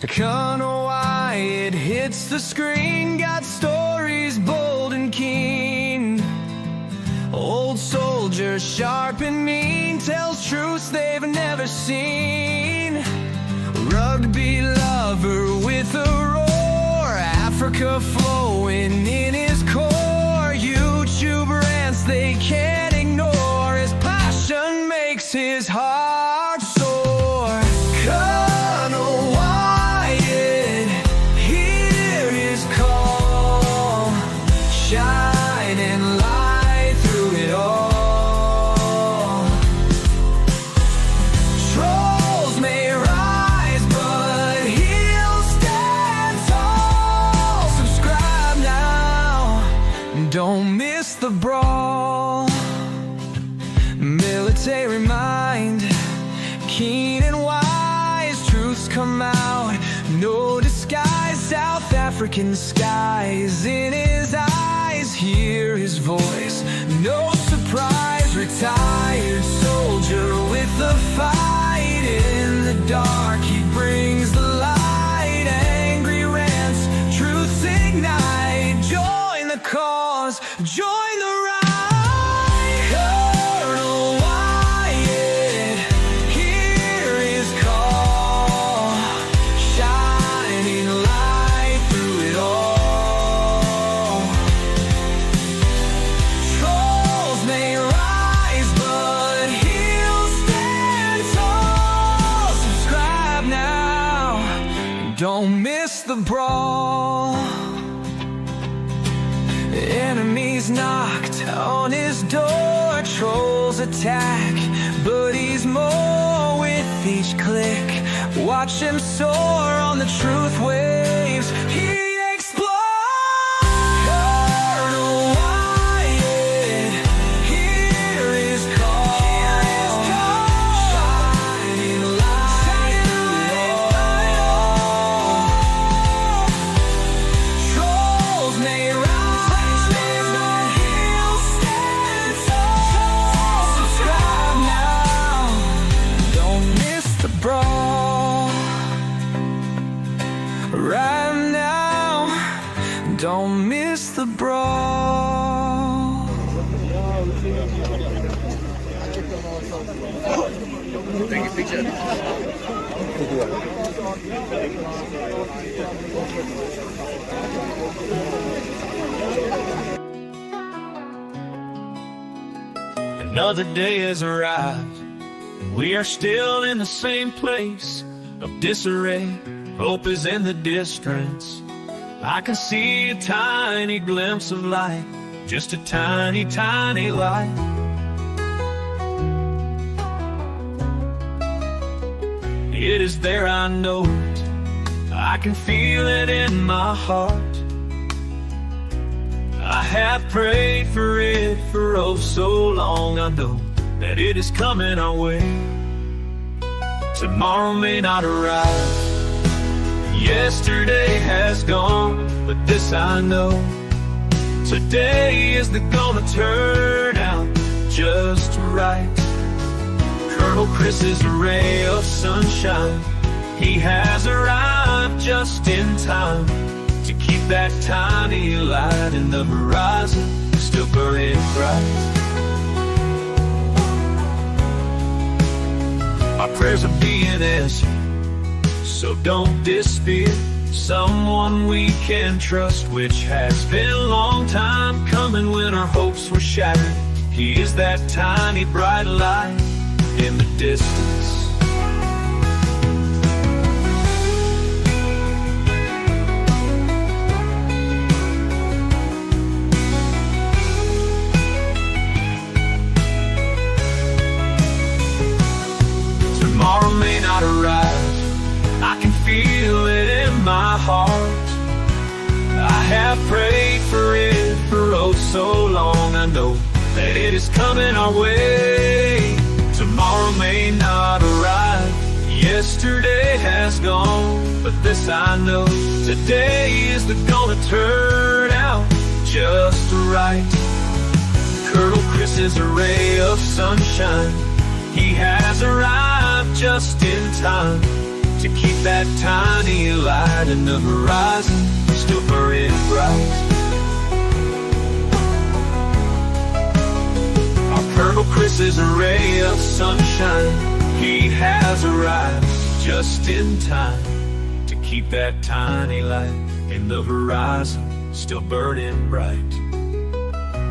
Colonel Wyatt hits the screen, got stories bold and keen. Old soldier, sharp and mean, tells truths they've never seen. Rugby lover with a roar, Africa flowing in his core. YouTube rants they can't ignore, his passion makes his heart soar. Colonel Wyatt, hear his call, shining light through it all. Trolls may rise, but he'll stand tall. Subscribe now, don't miss the brawl. Military mind, keen and wise, truths come out, no disguise. South African skies, in his eyes, hear his voice, no surprise. Retired soldier with the fight, in the dark he brings the light. Angry rants, truths ignite, join the cause, join the ride. Colonel Wyatt, hear his call, shining light through it all. Trolls may rise, but he'll stand tall. Subscribe now, don't miss the brawl. Enemies knocked on his door, trolls attack, but he's more with each click. Watch him soar on the truth waves, he explodes. Colonel Wyatt, hear his call, shining light through it all. Trolls may rise, but he'll stand tall. Subscribe now, don't miss the brawl. Right now, don't miss the brawl. Take a picture. Another day has arrived, and we are still in the same place of disarray. Hope is in the distance. I can see a tiny glimpse of light, just a tiny, tiny light. It is there, I know it. I can feel it in my heart. I have prayed for it for oh so long. I know that it is coming our way. Tomorrow may not arrive, yesterday has gone, but this I know, today is gonna turn out just right. Colonel Chris is a ray of sunshine, he has arrived just in time to keep that tiny light in the horizon still burning bright. Our prayers are being answered, so don't despair. Someone we can trust, which has been a long time coming when our hopes were shattered. He is that tiny bright light in the distance. Tomorrow may not arrive, I can feel it in my heart. I have prayed for it for oh so long. I know that it is coming our way. Tomorrow may not arrive, yesterday has gone, but this I know, today is gonna turn out just right. Colonel Chris is a ray of sunshine, he has arrived just in time to keep that tiny light in the horizon still burning bright. Our Colonel Chris is a ray of sunshine. He has arrived just in time to keep that tiny light in the horizon still burning bright.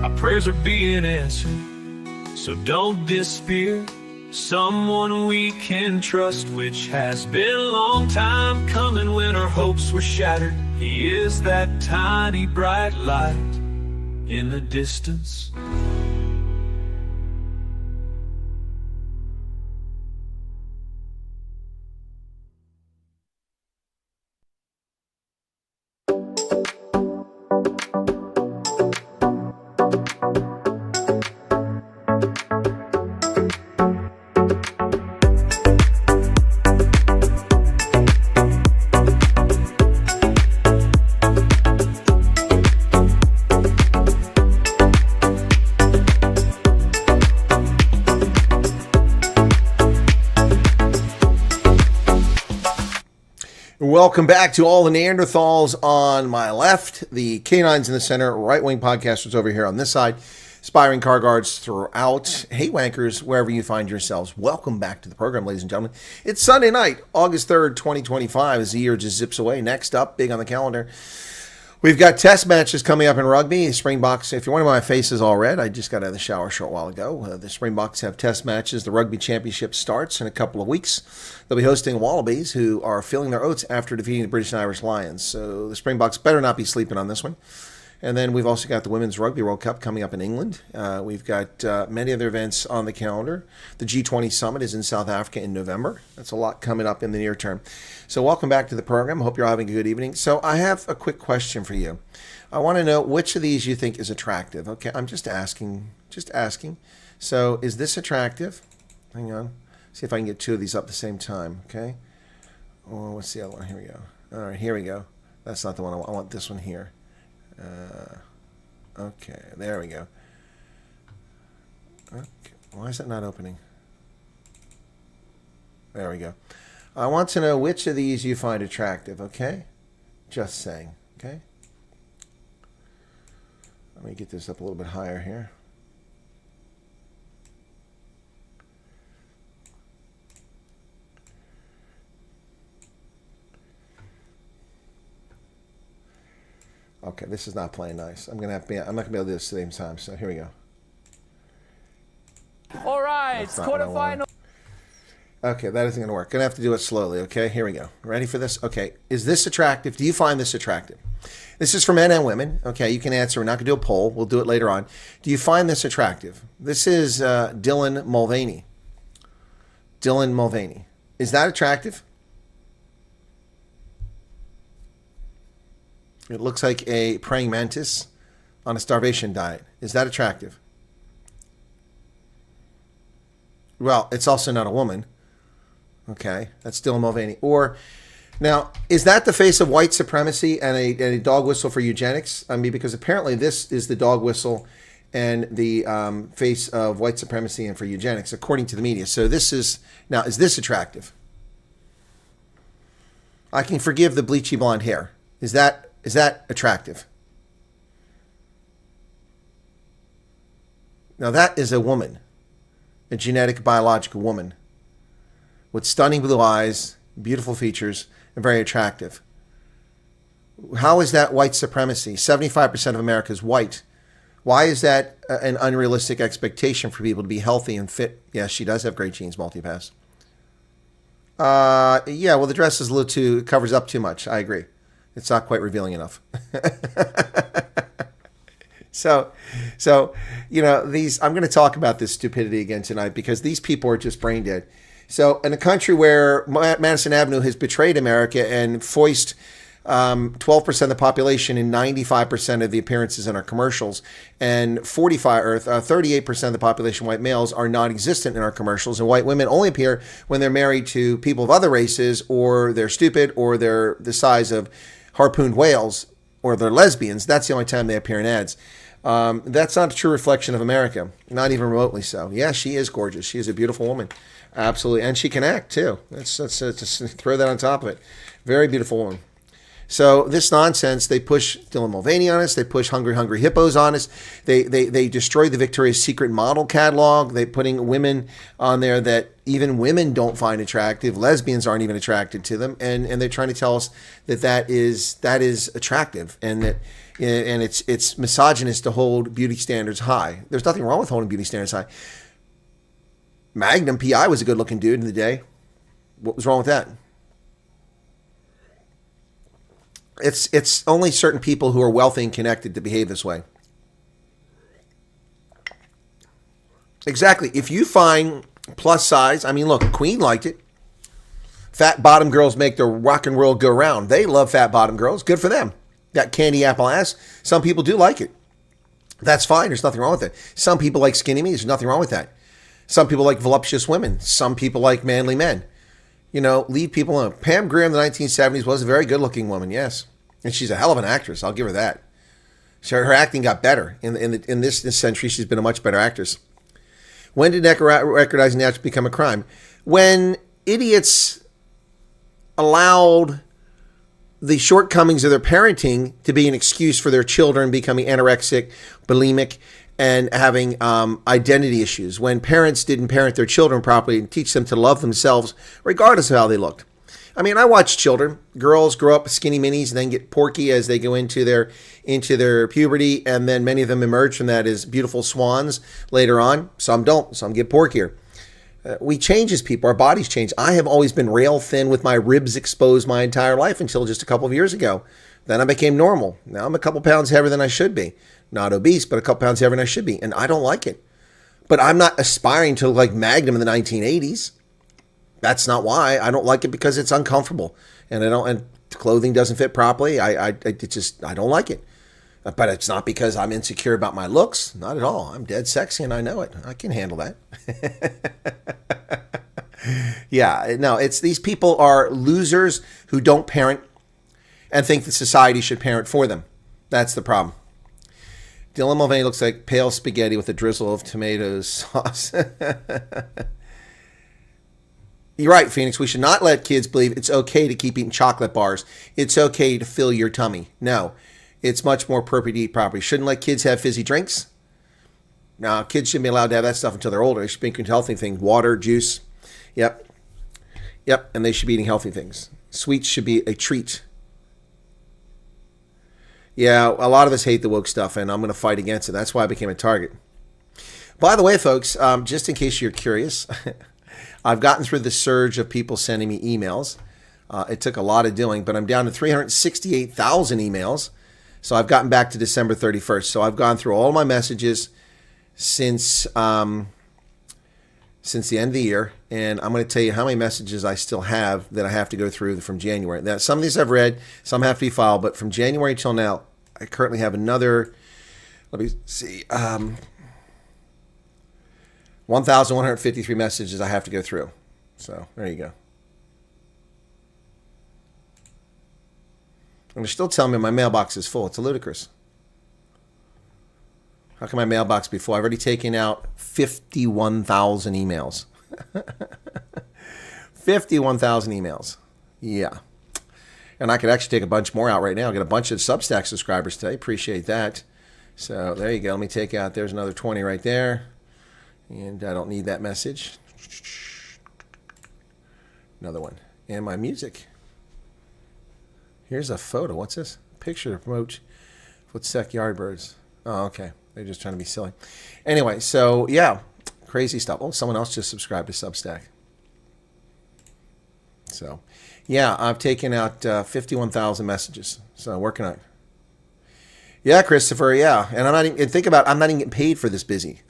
Our prayers are being answered, so don't despair. Someone we can trust, which has been a long time coming when our hopes were shattered. He is that tiny bright light in the distance. Welcome back to all the Neanderthals on my left, the canines in the center, right-wing podcasters over here on this side, aspiring car guards throughout. Hey, wankers, wherever you find yourselves, welcome back to the program, ladies and gentlemen. It's Sunday night, August 3rd, 2025, as the year just zips away. Next up, big on the calendar, we've got test matches coming up in rugby. Springboks, if you're wondering why my face is all red, I just got out of the shower a short while ago. The Springboks have test matches. The rugby championship starts in a couple of weeks. They'll be hosting Wallabies, who are filling their oats after defeating the British and Irish Lions. So the Springboks better not be sleeping on this one. And then we've also got the Women's Rugby World Cup coming up in England. We've got many other events on the calendar. The G20 Summit is in South Africa in November. That's a lot coming up in the near term. So welcome back to the program. Hope you're having a good evening. So I have a quick question for you. I want to know which of these you think is attractive. Okay, I'm just asking. So is this attractive? Hang on. See if I can get two of these up at the same time. Okay. Oh, what's the other one? Here we go. All right, here we go. That's not the one I want. I want this one here. Okay, there we go. Okay. Why is that not opening? There we go. I want to know which of these you find attractive, okay? Just saying, okay? Let me get this up a little bit higher here. Okay, this is not playing nice. I'm not gonna be able to do this at the same time. So here we go. All right, quarterfinal. Okay, that isn't gonna work. Gonna have to do it slowly. Okay, here we go. Ready for this? Okay, is this attractive? Do you find this attractive? This is for men and women. Okay, you can answer. We're not gonna do a poll. We'll do it later on. Do you find this attractive? This is Dylan Mulvaney. Dylan Mulvaney. Is that attractive? It looks like a praying mantis on a starvation diet. Is that attractive? Well, it's also not a woman. Okay, that's Dylan Mulvaney. Or, now, is that the face of white supremacy and a dog whistle for eugenics? I mean, because apparently this is the dog whistle and the face of white supremacy and for eugenics, according to the media. So this is, now, is this attractive? I can forgive the bleachy blonde hair. Is that attractive? Now that is a woman, a genetic biological woman with stunning blue eyes, beautiful features, and very attractive. How is that white supremacy? 75% of America is white. Why is that an unrealistic expectation for people to be healthy and fit? Yes, she does have great genes, multipass. Yeah, well, the dress is a little too, covers up too much. I agree. It's not quite revealing enough. So, you know, I'm going to talk about this stupidity again tonight because these people are just brain dead. So in a country where Madison Avenue has betrayed America and foist 12% of the population in 95% of the appearances in our commercials, and 38% of the population, white males, are non-existent in our commercials, and white women only appear when they're married to people of other races, or they're stupid, or they're the size of harpooned whales. or they're lesbians, that's the only time they appear in ads. That's not a true reflection of America, not even remotely so. Yeah, she is gorgeous. She is a beautiful woman. Absolutely. And she can act, too. Let's just throw that on top of it. Very beautiful woman. So this nonsense, they push Dylan Mulvaney on us. They push Hungry Hungry Hippos on us. They destroy the Victoria's Secret model catalog. They're putting women on there that even women don't find attractive. Lesbians aren't even attracted to them. And they're trying to tell us that is attractive and that and it's misogynist to hold beauty standards high. There's nothing wrong with holding beauty standards high. Magnum P.I. was a good-looking dude in the day. What was wrong with that? It's only certain people who are wealthy and connected to behave this way. Exactly. If you find plus size, I mean, look, Queen liked it. Fat bottom girls make the rock and roll go round. They love fat bottom girls. Good for them. Got candy apple ass. Some people do like it. That's fine. There's nothing wrong with it. Some people like skinny me. There's nothing wrong with that. Some people like voluptuous women. Some people like manly men. You know, leave people alone. Pam Grier in the 1970s was a very good-looking woman, yes. And she's a hell of an actress. I'll give her that. So her acting got better. In this century, she's been a much better actress. When did recordizing naturally become a crime? When idiots allowed the shortcomings of their parenting to be an excuse for their children becoming anorexic, bulimic, and having identity issues. When parents didn't parent their children properly and teach them to love themselves regardless of how they looked. I mean, I watch children, girls grow up skinny minis and then get porky as they go into their puberty, and then many of them emerge from that as beautiful swans later on. Some don't. Some get porkier. We change as people. Our bodies change. I have always been rail thin with my ribs exposed my entire life until just a couple of years ago. Then I became normal. Now I'm a couple pounds heavier than I should be. Not obese, but a couple pounds heavier than I should be. And I don't like it. But I'm not aspiring to look like Magnum in the 1980s. That's not why. I don't like it because it's uncomfortable. And clothing doesn't fit properly. I don't like it. But it's not because I'm insecure about my looks. Not at all. I'm dead sexy and I know it. I can handle that. Yeah, no, it's these people are losers who don't parent and think that society should parent for them. That's the problem. Dylan Mulvaney looks like pale spaghetti with a drizzle of tomato sauce. You're right, Phoenix. We should not let kids believe it's okay to keep eating chocolate bars. It's okay to fill your tummy. No, it's much more appropriate to eat properly. Shouldn't let kids have fizzy drinks. No, kids shouldn't be allowed to have that stuff until they're older. They should be eating healthy things. Water, juice. Yep. And they should be eating healthy things. Sweets should be a treat. Yeah, a lot of us hate the woke stuff, and I'm going to fight against it. That's why I became a target. By the way, folks, just in case you're curious, I've gotten through the surge of people sending me emails. It took a lot of doing, but I'm down to 368,000 emails. So I've gotten back to December 31st. So I've gone through all my messages since the end of the year, and I'm going to tell you how many messages I still have that I have to go through from January. Now, some of these I've read, some have to be filed, but from January till now, I currently have another, let me see, 1,153 messages I have to go through. So there you go. And they're still telling me my mailbox is full. It's ludicrous. How can my mailbox be full? I've already taken out 51,000 emails. 51,000 emails. Yeah. And I could actually take a bunch more out right now. Get a bunch of Substack subscribers today. Appreciate that. So there you go. Let me take out, there's another 20 right there. And I don't need that message. Another one. And my music. Here's a photo. What's this? Picture to promote Footsec Yardbirds. Oh, okay. They're just trying to be silly. Anyway, so yeah, crazy stuff. Oh, someone else just subscribed to Substack. So, yeah, I've taken out 51,000 messages. So I'm working on it. Yeah, Christopher, yeah. And I'm not even, think about it, I'm not even getting paid for this busy.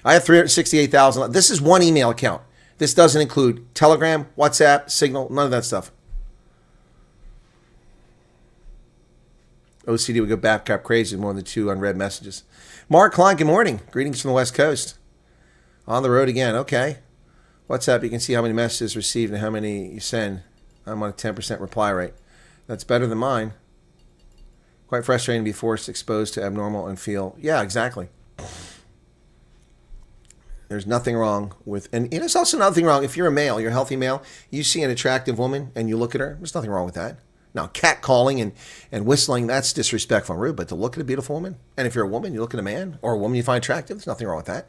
I have 368,000. This is one email account. This doesn't include Telegram, WhatsApp, Signal, none of that stuff. OCD would go batcap crazy with more than 2 unread messages. Mark Klein, good morning. Greetings from the West Coast. On the road again. Okay. WhatsApp, you can see how many messages received and how many you send. I'm on a 10% reply rate. That's better than mine. Quite frustrating to be forced, exposed to abnormal and feel. Yeah, exactly. There's nothing wrong with, and there's also nothing wrong if you're a male, you're a healthy male, you see an attractive woman and you look at her, there's nothing wrong with that. Now, catcalling and whistling, that's disrespectful and rude, but to look at a beautiful woman, and if you're a woman, you look at a man, or a woman you find attractive, there's nothing wrong with that.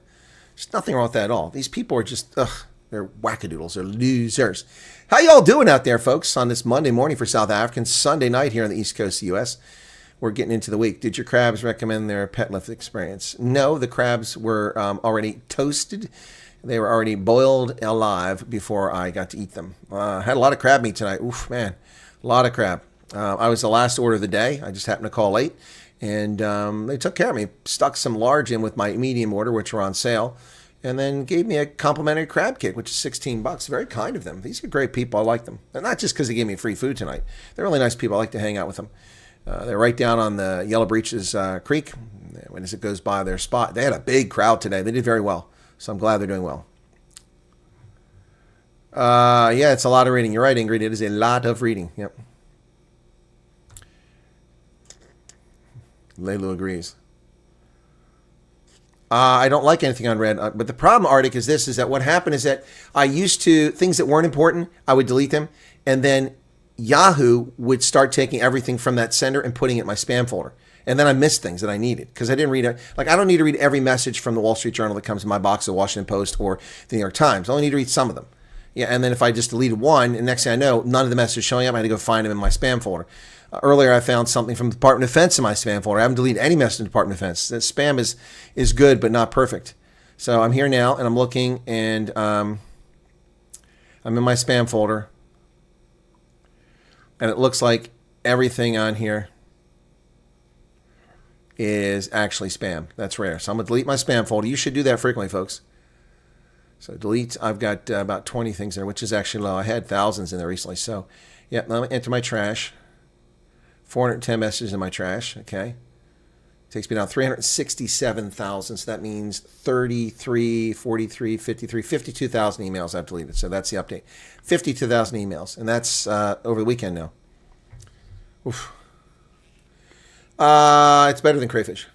There's nothing wrong with that at all. These people are just, they're wackadoodles, they're losers. How y'all doing out there, folks, on this Monday morning for South Africans, Sunday night here on the East Coast of the U.S.? We're getting into the week. Did your crabs recommend their pet lift experience? No, the crabs were already toasted. They were already boiled alive before I got to eat them. I had a lot of crab meat tonight. Oof, man, a lot of crab. I was the last order of the day. I just happened to call late, and they took care of me. Stuck some large in with my medium order, which were on sale, and then gave me a complimentary crab kit, which is $16. Very kind of them. These are great people. I like them. And not just because they gave me free food tonight. They're really nice people. I like to hang out with them. They're right down on the Yellow Breeches Creek. When as it goes by their spot, they had a big crowd today. They did very well, so I'm glad they're doing well. Yeah, it's a lot of reading. You're right, Ingrid. It is a lot of reading. Yep. Leilu agrees. I don't like anything on red, but the problem, Arctic, is this: is that what happened is that I used to things that weren't important, I would delete them, and then Yahoo would start taking everything from that sender and putting it in my spam folder. And then I missed things that I needed because I didn't read it. Like, I don't need to read every message from the Wall Street Journal that comes in my box, the Washington Post, or the New York Times. I only need to read some of them. Yeah, and then if I just deleted one, and next thing I know, none of the messages showing up, I had to go find them in my spam folder. Earlier, I found something from the Department of Defense in my spam folder. I haven't deleted any message in the Department of Defense. That spam is good, but not perfect. So I'm here now, and I'm looking, and I'm in my spam folder. And it looks like everything on here is actually spam. That's rare. So I'm going to delete my spam folder. You should do that frequently, folks. So delete. I've got about 20 things there, which is actually low. I had thousands in there recently. So, yeah, now I'm going to enter my trash. 410 messages in my trash. Okay. Takes me down 367,000. So that means 33, 43, 53, 52,000 emails I've deleted. So that's the update. 52,000 emails. And that's over the weekend now. Oof. It's better than crayfish.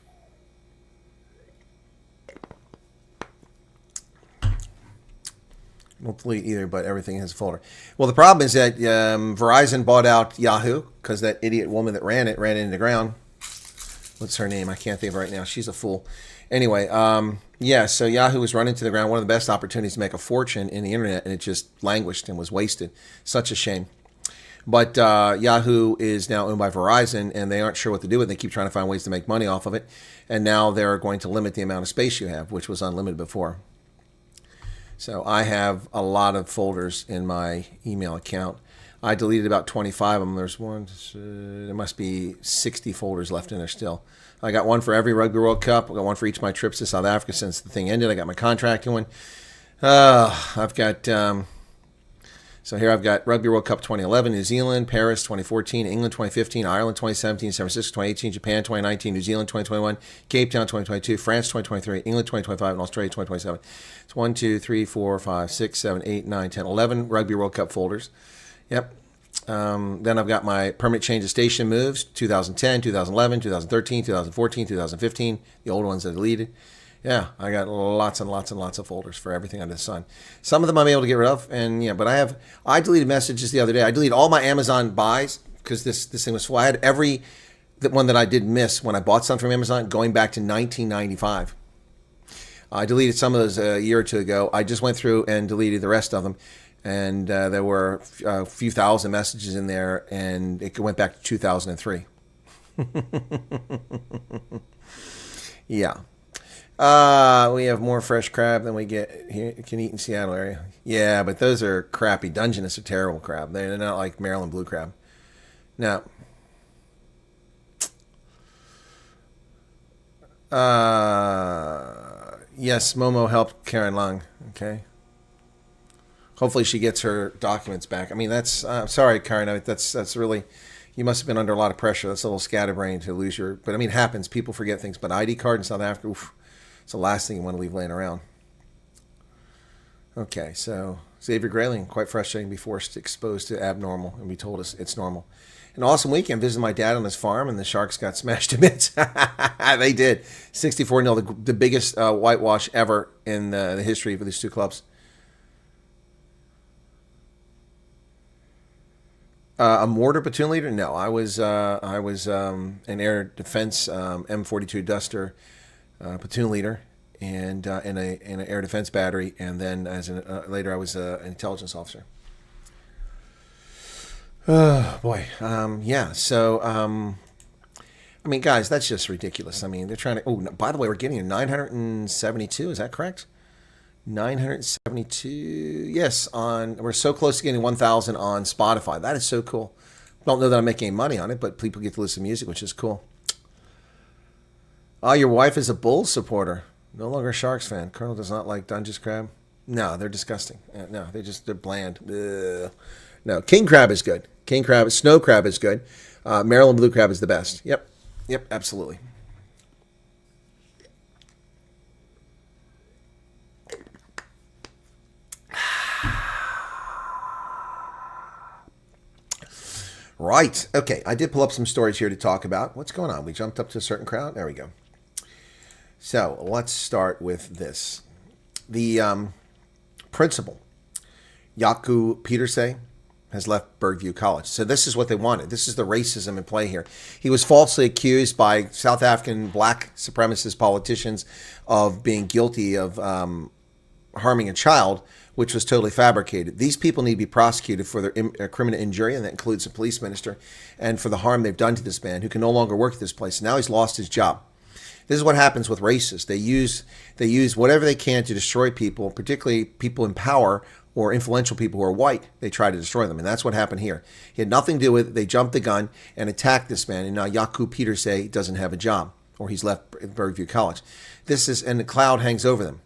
Won't delete either, but everything has a folder. Well, the problem is that Verizon bought out Yahoo because that idiot woman that ran it into the ground. What's her name? I can't think of her right now. She's a fool. Anyway, yeah, so Yahoo was run into the ground. One of the best opportunities to make a fortune in the internet, and it just languished and was wasted. Such a shame. But Yahoo is now owned by Verizon, and they aren't sure what to do with it. They keep trying to find ways to make money off of it. And now they're going to limit the amount of space you have, which was unlimited before. So I have a lot of folders in my email account. I deleted about 25 of them. There's one, there must be 60 folders left in there still. I got one for every Rugby World Cup. I got one for each of my trips to South Africa since the thing ended. I got my contracting one. I've got, so here I've got Rugby World Cup 2011, New Zealand, Paris 2014, England 2015, Ireland 2017, San Francisco 2018, Japan 2019, New Zealand 2021, Cape Town 2022, France 2023, England 2025, and Australia 2027. It's 1, 2, 3, 4, 5, 6, 7, 8, 9, 10, 11 Rugby World Cup folders. Yep. Then I've got my permanent change of station moves, 2010, 2011, 2013, 2014, 2015, the old ones I deleted. Yeah, I got lots and lots and lots of folders for everything under the sun. Some of them I'm able to get rid of, and yeah, but I deleted messages the other day. I deleted all my Amazon buys because this thing was full. I had the one that I did miss when I bought something from Amazon going back to 1995. I deleted some of those a year or two ago. I just went through and deleted the rest of them. And there were a few thousand messages in there, and it went back to 2003. Yeah. We have more fresh crab than we can eat in Seattle area. Yeah, but those are crappy. Dungeness are terrible crab. They're not like Maryland blue crab. No. Yes, Momo helped Karen Lung. Okay. Hopefully she gets her documents back. I mean, that's sorry, Karen. That's really, you must have been under a lot of pressure. That's a little scatterbrain to lose your. But I mean, it happens. People forget things. But ID card in South Africa, oof, it's the last thing you want to leave laying around. Okay, so Xavier Grayling, quite frustrating to be forced exposed to abnormal and be told it's normal. An awesome weekend. Visited my dad on his farm, and the Sharks got smashed to bits. They did. 64-0, the biggest whitewash ever in the history of these two clubs. A mortar platoon leader? No, I was an air defense M42 Duster platoon leader, and in an air defense battery, and then later I was an intelligence officer. Oh boy, yeah. So, I mean, guys, that's just ridiculous. I mean, they're trying to. Oh, by the way, we're getting a 972. Is that correct? 972. Yes, we're so close to getting 1,000 on Spotify. That is so cool. Don't know that I'm making any money on it, but people get to listen to music, which is cool. Oh, your wife is a Bulls supporter. No longer a Sharks fan. Colonel does not like Dungeness crab. No, they're disgusting. No, they're bland. Ugh. No, king crab is good. King crab, snow crab is good. Maryland blue crab is the best. Yep, absolutely. Right. Okay, I did pull up some stories here to talk about. What's going on? We jumped up to a certain crowd. There we go. So let's start with this. The principal, Yaku Peterse, has left Bergview College. So this is what they wanted. This is the racism in play here. He was falsely accused by South African black supremacist politicians of being guilty of harming a child, which was totally fabricated. These people need to be prosecuted for their criminal injury, and that includes a police minister, and for the harm they've done to this man who can no longer work at this place. Now he's lost his job. This is what happens with racists. They use whatever they can to destroy people, particularly people in power or influential people who are white. They try to destroy them, and that's what happened here. He had nothing to do with it. They jumped the gun and attacked this man, and now Yaku Peterse doesn't have a job, or he's left Bergview College. And the cloud hangs over them.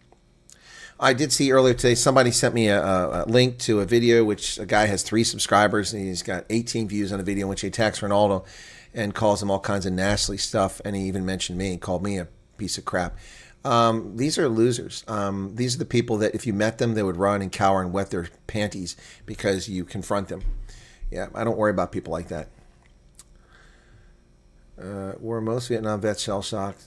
I did see earlier today, somebody sent me a link to a video, which a guy has 3 subscribers, and he's got 18 views on a video in which he attacks Ronaldo and calls him all kinds of nasty stuff, and he even mentioned me and called me a piece of crap. These are losers. These are the people that if you met them, they would run and cower and wet their panties because you confront them. Yeah, I don't worry about people like that. Were most Vietnam vets shell-shocked?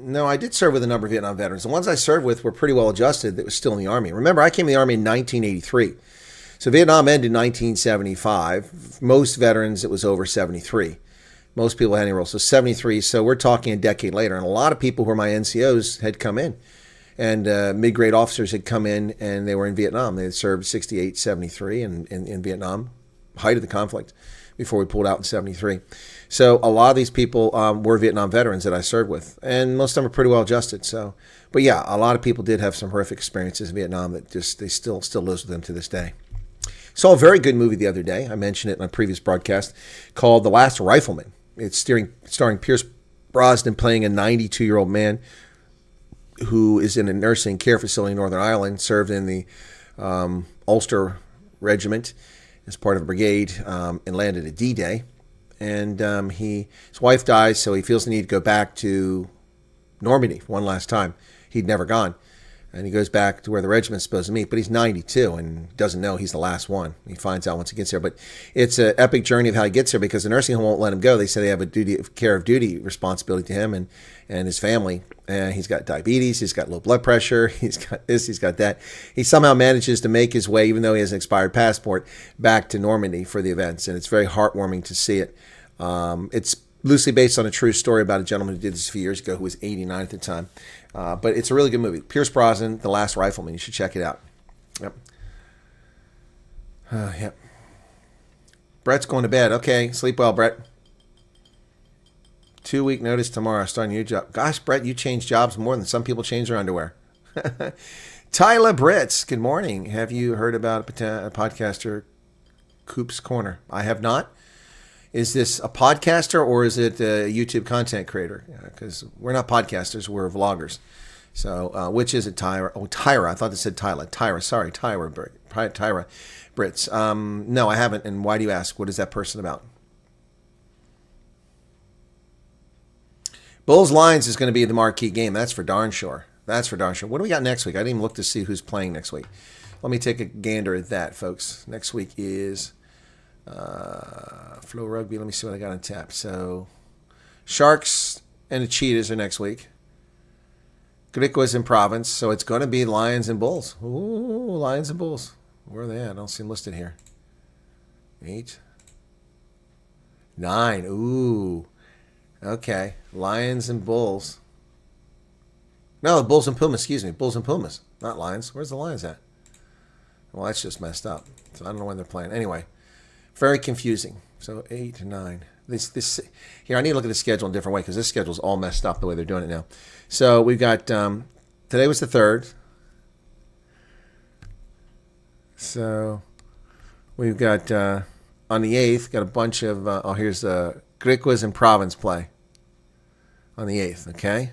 No, I did serve with a number of Vietnam veterans. The ones I served with were pretty well adjusted that was still in the Army. Remember, I came in the Army in 1983. So Vietnam ended in 1975. Most veterans, it was over 73. Most people had any role. So 73, so we're talking a decade later. And a lot of people who were my NCOs had come in. And mid-grade officers had come in, and they were in Vietnam. They had served 68, 73 in Vietnam, height of the conflict, before we pulled out in 73. So a lot of these people were Vietnam veterans that I served with, and most of them are pretty well adjusted. So, but yeah, a lot of people did have some horrific experiences in Vietnam that they still lives with them to this day. Saw a very good movie the other day. I mentioned it in a previous broadcast called The Last Rifleman. It's starring Pierce Brosnan playing a 92-year-old man who is in a nursing care facility in Northern Ireland, served in the Ulster Regiment as part of a brigade, and landed at D-Day. And his wife dies, so he feels the need to go back to Normandy one last time. He'd never gone. And he goes back to where the regiment's supposed to meet, but he's 92 and doesn't know he's the last one. He finds out once he gets there. But it's an epic journey of how he gets there because the nursing home won't let him go. They say they have a care of duty responsibility to him and his family. And he's got diabetes, he's got low blood pressure, he's got this, he's got that. He somehow manages to make his way, even though he has an expired passport, back to Normandy for the events. And it's very heartwarming to see it. It's loosely based on a true story about a gentleman who did this a few years ago who was 89 at the time. But it's a really good movie. Pierce Brosnan, The Last Rifleman. You should check it out. Yep. Yep. Brett's going to bed. Okay, sleep well, Brett. 2-week notice tomorrow. Starting a new job. Gosh, Brett, you change jobs more than some people change their underwear. Tyler Britz, good morning. Have you heard about a podcaster, Coop's Corner? I have not. Is this a podcaster or is it a YouTube content creator? Because we're not podcasters, we're vloggers. So which is it, Tyra? Oh, Tyra. I thought it said Tyler. Tyra. Sorry, Tyra Britz. No, I haven't. And why do you ask? What is that person about? Bulls Lions is going to be the marquee game. That's for darn sure. That's for darn sure. What do we got next week? I didn't even look to see who's playing next week. Let me take a gander at that, folks. Next week is Flow Rugby. Let me see what I got on tap. So, Sharks and the Cheetahs are next week. Griquas in Province. So it's going to be Lions and Bulls. Ooh, Lions and Bulls. Where are they at? I don't see them listed here. 8. 9. Ooh. Okay. Lions and Bulls. No, Bulls and Pumas. Excuse me. Bulls and Pumas. Not Lions. Where's the Lions at? Well, that's just messed up. So I don't know when they're playing. Anyway. Very confusing. So 8 and 9. This here. I need to look at the schedule in a different way because this schedule is all messed up the way they're doing it now. So we've got today was the 3rd. So we've got on the 8th got a bunch of here's the Griquas and Province play on the 8th. Okay.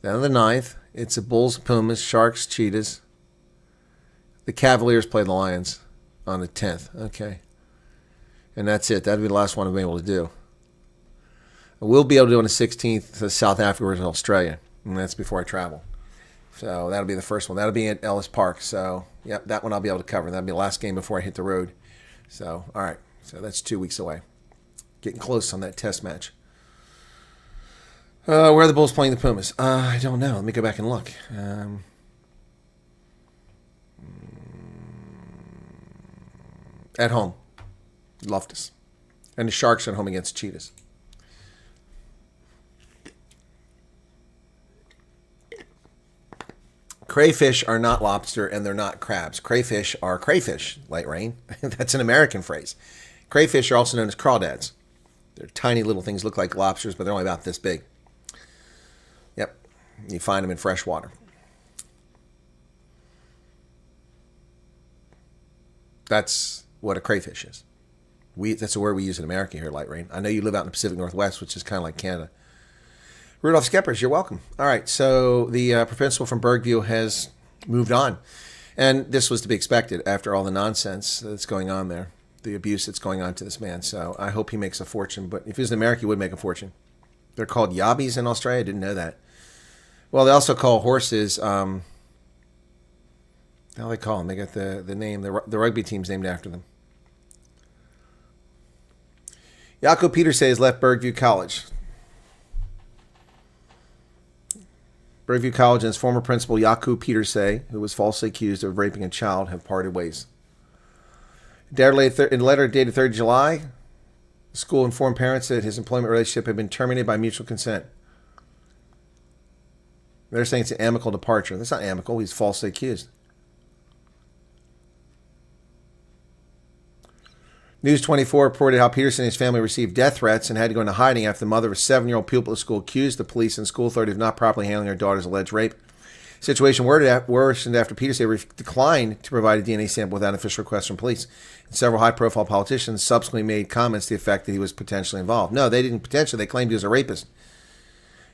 Then on the 9th it's the Bulls, Pumas, Sharks, Cheetahs. The Cavaliers play the Lions on the 10th. Okay. And that's it. That'll be the last one I'll be able to do. We'll be able to do on the 16th to South Africa or Australia. And that's before I travel. So that'll be the first one. That'll be at Ellis Park. So, yep, that one I'll be able to cover. That'll be the last game before I hit the road. So, all right. So that's 2 weeks away. Getting close on that test match. Where are the Bulls playing the Pumas? I don't know. Let me go back and look. At home. Loftus. And the Sharks at home against Cheetahs. Crayfish are not lobster and they're not crabs. Crayfish are crayfish, light rain. That's an American phrase. Crayfish are also known as crawdads. They're tiny little things, look like lobsters, but they're only about this big. Yep. You find them in fresh water. That's what a crayfish is. That's a word we use in America here, light rain. I know you live out in the Pacific Northwest, which is kind of like Canada. Rudolph Skeppers, you're welcome. All right, so the principal from Bergview has moved on. And this was to be expected after all the nonsense that's going on there, the abuse that's going on to this man. So I hope he makes a fortune. But if he was in America, he would make a fortune. They're called yabbies in Australia. I didn't know that. Well, they also call horses, how do they call them? They got the name, the rugby team's named after them. Jaco Pietersay has left Bergview College. Bergview College and its former principal, Jaco Pietersay, who was falsely accused of raping a child, have parted ways. In a letter dated 3rd July, the school informed parents that his employment relationship had been terminated by mutual consent. They're saying it's an amicable departure. That's not amicable. He's falsely accused. News 24 reported how Peterson and his family received death threats and had to go into hiding after the mother of a 7-year-old pupil at the school accused the police and school authority of not properly handling her daughter's alleged rape. The situation worsened after Peterson declined to provide a DNA sample without an official request from police. And several high-profile politicians subsequently made comments to the effect that he was potentially involved. No, they didn't potentially. They claimed he was a rapist.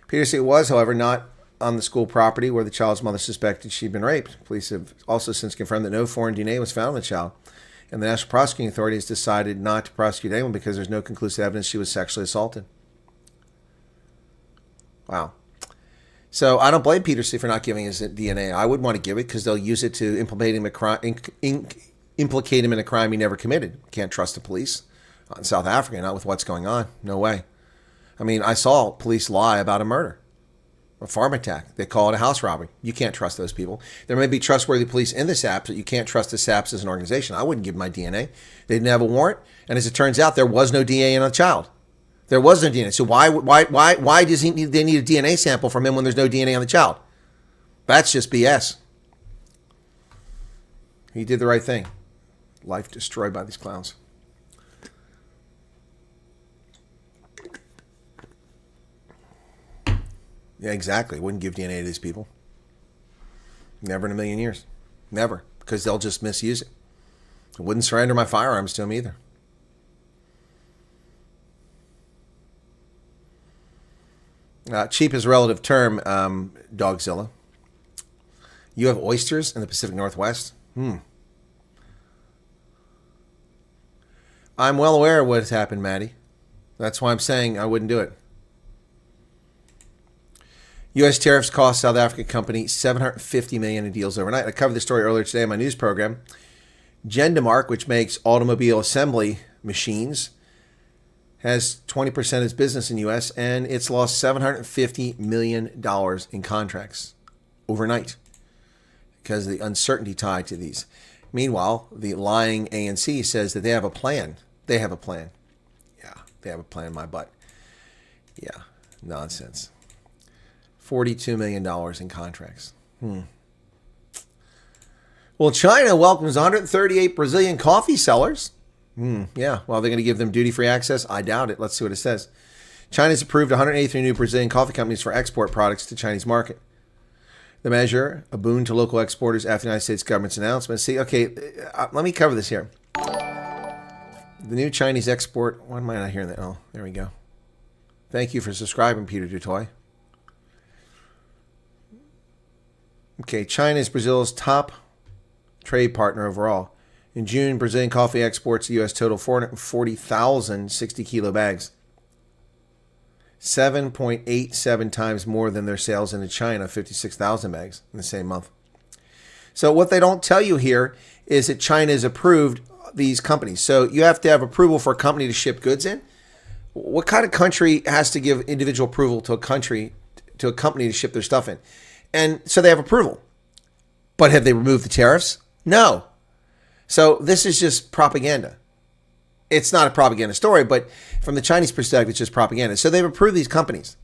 Peterson was, however, not on the school property where the child's mother suspected she'd been raped. Police have also since confirmed that no foreign DNA was found on the child. And the National Prosecuting Authority has decided not to prosecute anyone because there's no conclusive evidence she was sexually assaulted. Wow. So I don't blame Peterson for not giving his DNA. I would want to give it because they'll use it to implicate him in a crime he never committed. Can't trust the police in South Africa, not with what's going on. No way. I mean, I saw police lie about a murder. A farm attack. They call it a house robbery. You can't trust those people. There may be trustworthy police in the SAPs, but you can't trust the SAPs as an organization. I wouldn't give my DNA. They didn't have a warrant, and as it turns out, there was no DNA in a child. There was no DNA. So why does they need a DNA sample from him when there's no DNA on the child? That's just BS. He did the right thing. Life destroyed by these clowns. Yeah, exactly. Wouldn't give DNA to these people. Never in a million years. Never. Because they'll just misuse it. I wouldn't surrender my firearms to them either. Cheap is a relative term, Dogzilla. You have oysters in the Pacific Northwest? I'm well aware of what has happened, Maddie. That's why I'm saying I wouldn't do it. U.S. tariffs cost South African company $750 million in deals overnight. I covered this story earlier today in my news program. Gendamark, which makes automobile assembly machines, has 20% of its business in the U.S., and it's lost $750 million in contracts overnight because of the uncertainty tied to these. Meanwhile, the lying ANC says that they have a plan. They have a plan. Yeah, they have a plan in my butt. Yeah, nonsense. $42 million in contracts. Well, China welcomes 138 Brazilian coffee sellers. Yeah, well, they're going to give them duty-free access? I doubt it. Let's see what it says. China's approved 183 new Brazilian coffee companies for export products to the Chinese market. The measure, a boon to local exporters after the United States government's announcement. See, okay, let me cover this here. The new Chinese export... Why am I not hearing that? Oh, there we go. Thank you for subscribing, Peter Dutoy. Okay, China is Brazil's top trade partner overall. In June, Brazilian coffee exports to the U.S. total 440,000 60-kilo bags. 7.87 times more than their sales into China, 56,000 bags in the same month. So what they don't tell you here is that China has approved these companies. So you have to have approval for a company to ship goods in. What kind of country has to give individual approval to a company to ship their stuff in? And so they have approval. But have they removed the tariffs? No. So this is just propaganda. It's not a propaganda story, but from the Chinese perspective, it's just propaganda. So they've approved these companies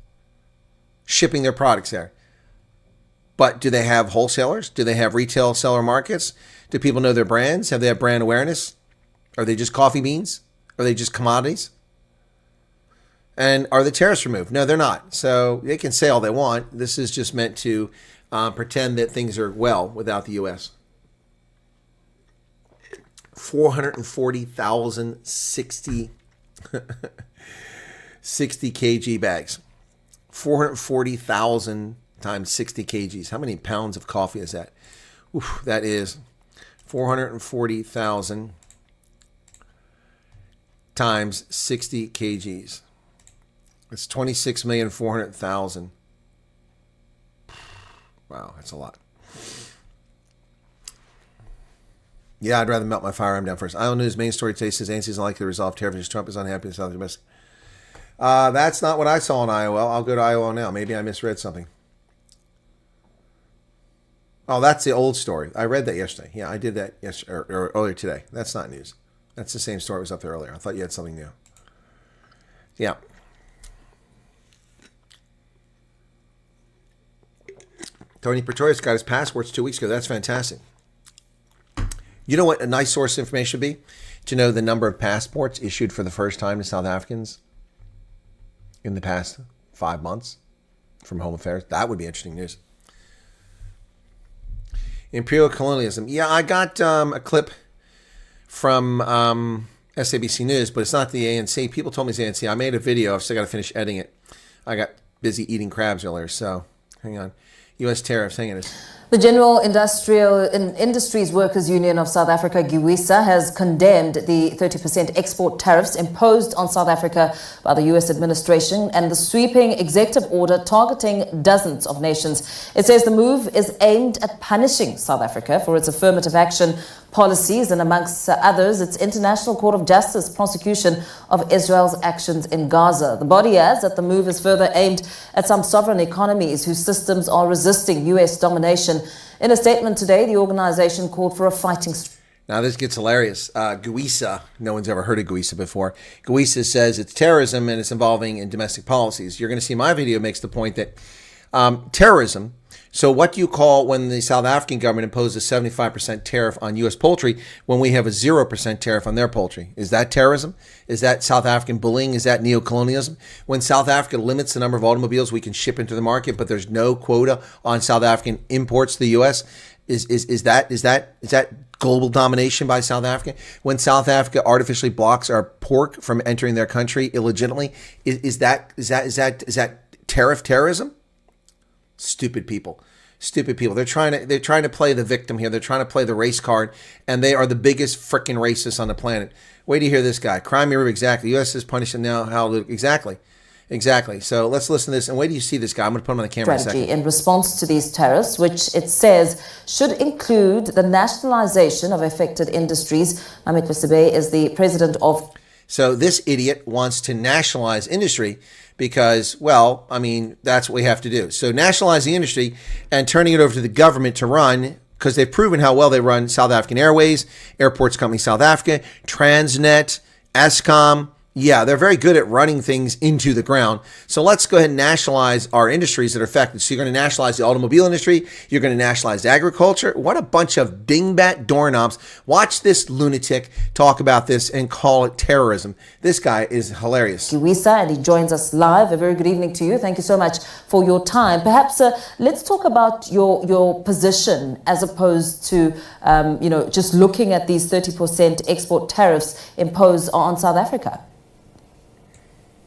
shipping their products there. But do they have wholesalers? Do they have retail seller markets? Do people know their brands? Have they have brand awareness? Are they just coffee beans? Are they just commodities? And are the tariffs removed? No, they're not. So they can say all they want. This is just meant to pretend that things are well without the U.S. 440,000 60 kg bags. 440,000 times 60 kgs. How many pounds of coffee is that? Oof, that is 440,000 times 60 kgs. It's 26,400,000. Wow, that's a lot. Yeah, I'd rather melt my firearm down first. IO News main story today says ANC is unlikely to resolve tariffs. Trump is unhappy with South domestic. That's not what I saw on IOL. I'll go to IOL now. Maybe I misread something. Oh, that's the old story. I read that yesterday. Yeah, I did that yesterday or earlier today. That's not news. That's the same story that was up there earlier. I thought you had something new. Yeah. Tony Pretorius got his passports 2 weeks ago. That's fantastic. You know what a nice source of information would be? To know the number of passports issued for the first time to South Africans in the past 5 months from Home Affairs. That would be interesting news. Imperial colonialism. Yeah, I got a clip from SABC News, but it's not the ANC. People told me it's the ANC. I made a video. I've still got to finish editing it. I got busy eating crabs earlier, so hang on. U.S. tariffs. Hang on. The General Industries Workers Union of South Africa, GIWISA, has condemned the 30% export tariffs imposed on South Africa by the U.S. administration and the sweeping executive order targeting dozens of nations. It says the move is aimed at punishing South Africa for its affirmative action policies and, amongst others, its International Court of Justice prosecution of Israel's actions in Gaza. The body adds that the move is further aimed at some sovereign economies whose systems are resisting U.S. domination. In a statement today, the organization called for a fighting... Now this gets hilarious. GIWISA, no one's ever heard of GIWISA before. GIWISA says it's terrorism and it's involving in domestic policies. You're going to see my video makes the point that terrorism... So what do you call when the South African government imposes a 75% tariff on U.S. poultry when we have a 0% tariff on their poultry? Is that terrorism? Is that South African bullying? Is that neocolonialism? When South Africa limits the number of automobiles we can ship into the market, but there's no quota on South African imports to the U.S., is that global domination by South Africa? When South Africa artificially blocks our pork from entering their country illegitimately, is that terrorism? Stupid people. They're trying to play the victim here. They're trying to play the race card, and they are the biggest freaking racists on the planet. Wait till you hear this guy. Crime River, exactly. U.S. is punishing now. How exactly? Exactly. So let's listen to this. And wait till you see this guy. I'm going to put him on the camera in a Strategy second. in response to these tariffs, which it says should include the nationalization of affected industries. Amit Sibe is the president of. So this idiot wants to nationalize industry because, well, I mean, that's what we have to do. So nationalizing industry and turning it over to the government to run, because they've proven how well they run South African Airways, Airports Company South Africa, Transnet, Eskom. Yeah, they're very good at running things into the ground. So let's go ahead and nationalize our industries that are affected. So you're going to nationalize the automobile industry. You're going to nationalize agriculture. What a bunch of dingbat doorknobs. Watch this lunatic talk about this and call it terrorism. This guy is hilarious. Giwisa, and he joins us live. A very good evening to you. Thank you so much for your time. Perhaps let's talk about your position as opposed to, just looking at these 30% export tariffs imposed on South Africa.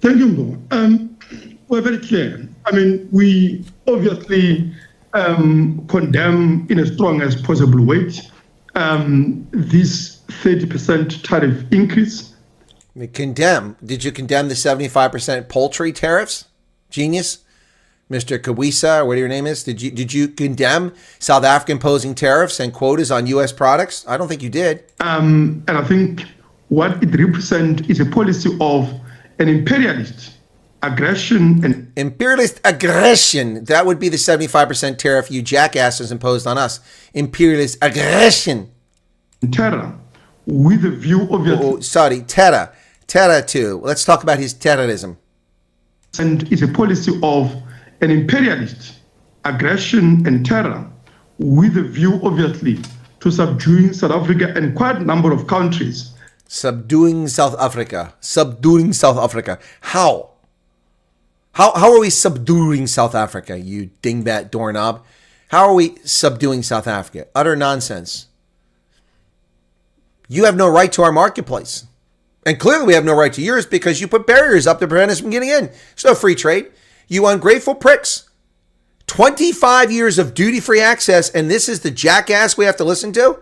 Thank you, Ngo. We're very clear. I mean, we obviously condemn in a strong as possible way this 30% tariff increase. Condemn. Did you condemn the 75% poultry tariffs? Genius. Mr. Kawisa, or whatever your name is, did you condemn South Africa imposing tariffs and quotas on U.S. products? I don't think you did. And I think what it represents is a policy of an imperialist aggression and imperialist aggression. That would be the 75% tariff you jackasses imposed on us. Imperialist aggression. Terror, with a view of terror too. Let's talk about his terrorism. And is a policy of an imperialist aggression and terror, with a view, obviously, to subduing South Africa and quite a number of countries. Subduing South Africa. How? How are we subduing South Africa, you dingbat doorknob? How are we subduing South Africa? Utter nonsense. You have no right to our marketplace. And clearly we have no right to yours because you put barriers up to prevent us from getting in. There's no free trade. You ungrateful pricks. 25 years of duty-free access, and this is the jackass we have to listen to?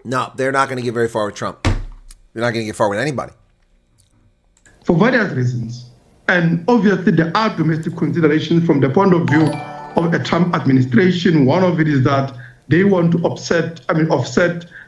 No, they're not going to get very far with Trump. They're not going to get far with anybody. For various reasons. And obviously there are domestic considerations from the point of view of the Trump administration. One of it is that they want to offset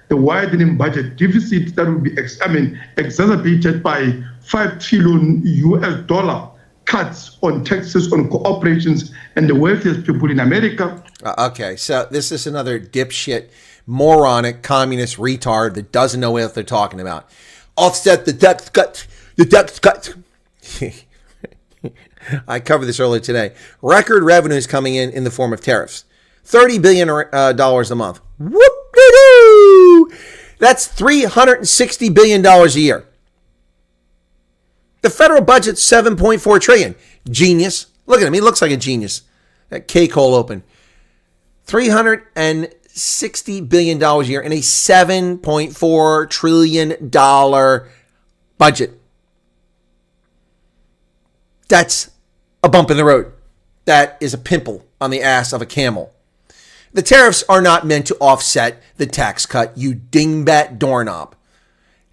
the widening budget deficit that will be exacerbated by $5 trillion US cuts on taxes on corporations and the wealthiest people in America. Okay, so this is another dipshit, moronic, communist retard that doesn't know what they're talking about. Offset the debt cut. I covered this earlier today. Record revenues coming in the form of tariffs. $30 billion a month. Whoop-de-doo! That's $360 billion a year. The federal budget's $7.4 trillion. Genius. Look at him. He looks like a genius. That K-hole open. $360 billion a year in a $7.4 trillion budget. That's a bump in the road. That is a pimple on the ass of a camel. The tariffs are not meant to offset the tax cut, you dingbat doorknob.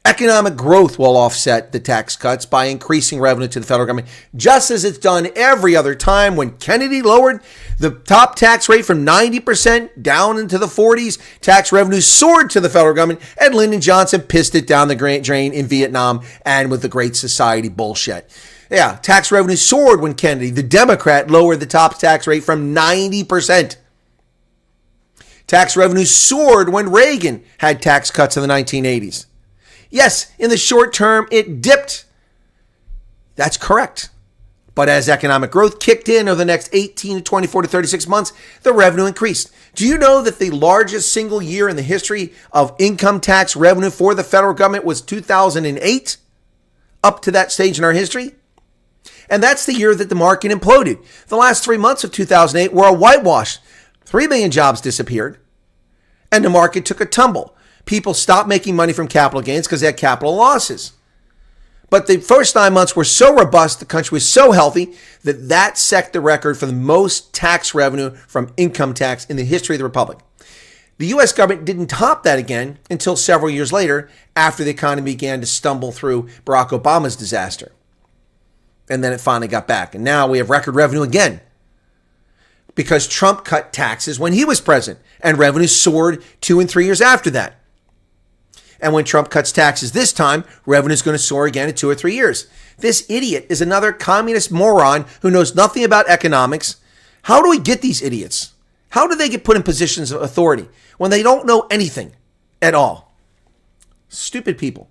Economic growth will offset the tax cuts by increasing revenue to the federal government, just as it's done every other time. When Kennedy lowered the top tax rate from 90% down into the 40s, tax revenue soared to the federal government, and Lyndon Johnson pissed it down the drain in Vietnam and with the Great Society bullshit. Yeah, tax revenue soared when Kennedy, the Democrat, lowered the top tax rate from 90%. Tax revenue soared when Reagan had tax cuts in the 1980s. Yes, in the short term, it dipped. That's correct. But as economic growth kicked in over the next 18 to 24 to 36 months, the revenue increased. Do you know that the largest single year in the history of income tax revenue for the federal government was 2008? Up to that stage in our history? And that's the year that the market imploded. The last 3 months of 2008 were a whitewash. 3 million jobs disappeared, and the market took a tumble. People stopped making money from capital gains because they had capital losses. But the first 9 months were so robust, the country was so healthy, that set the record for the most tax revenue from income tax in the history of the republic. The U.S. government didn't top that again until several years later after the economy began to stumble through Barack Obama's disaster. And then it finally got back. And now we have record revenue again because Trump cut taxes when he was president and revenue soared 2 and 3 years after that. And when Trump cuts taxes this time, revenue is going to soar again in 2 or 3 years. This idiot is another communist moron who knows nothing about economics. How do we get these idiots? How do they get put in positions of authority when they don't know anything at all? Stupid people.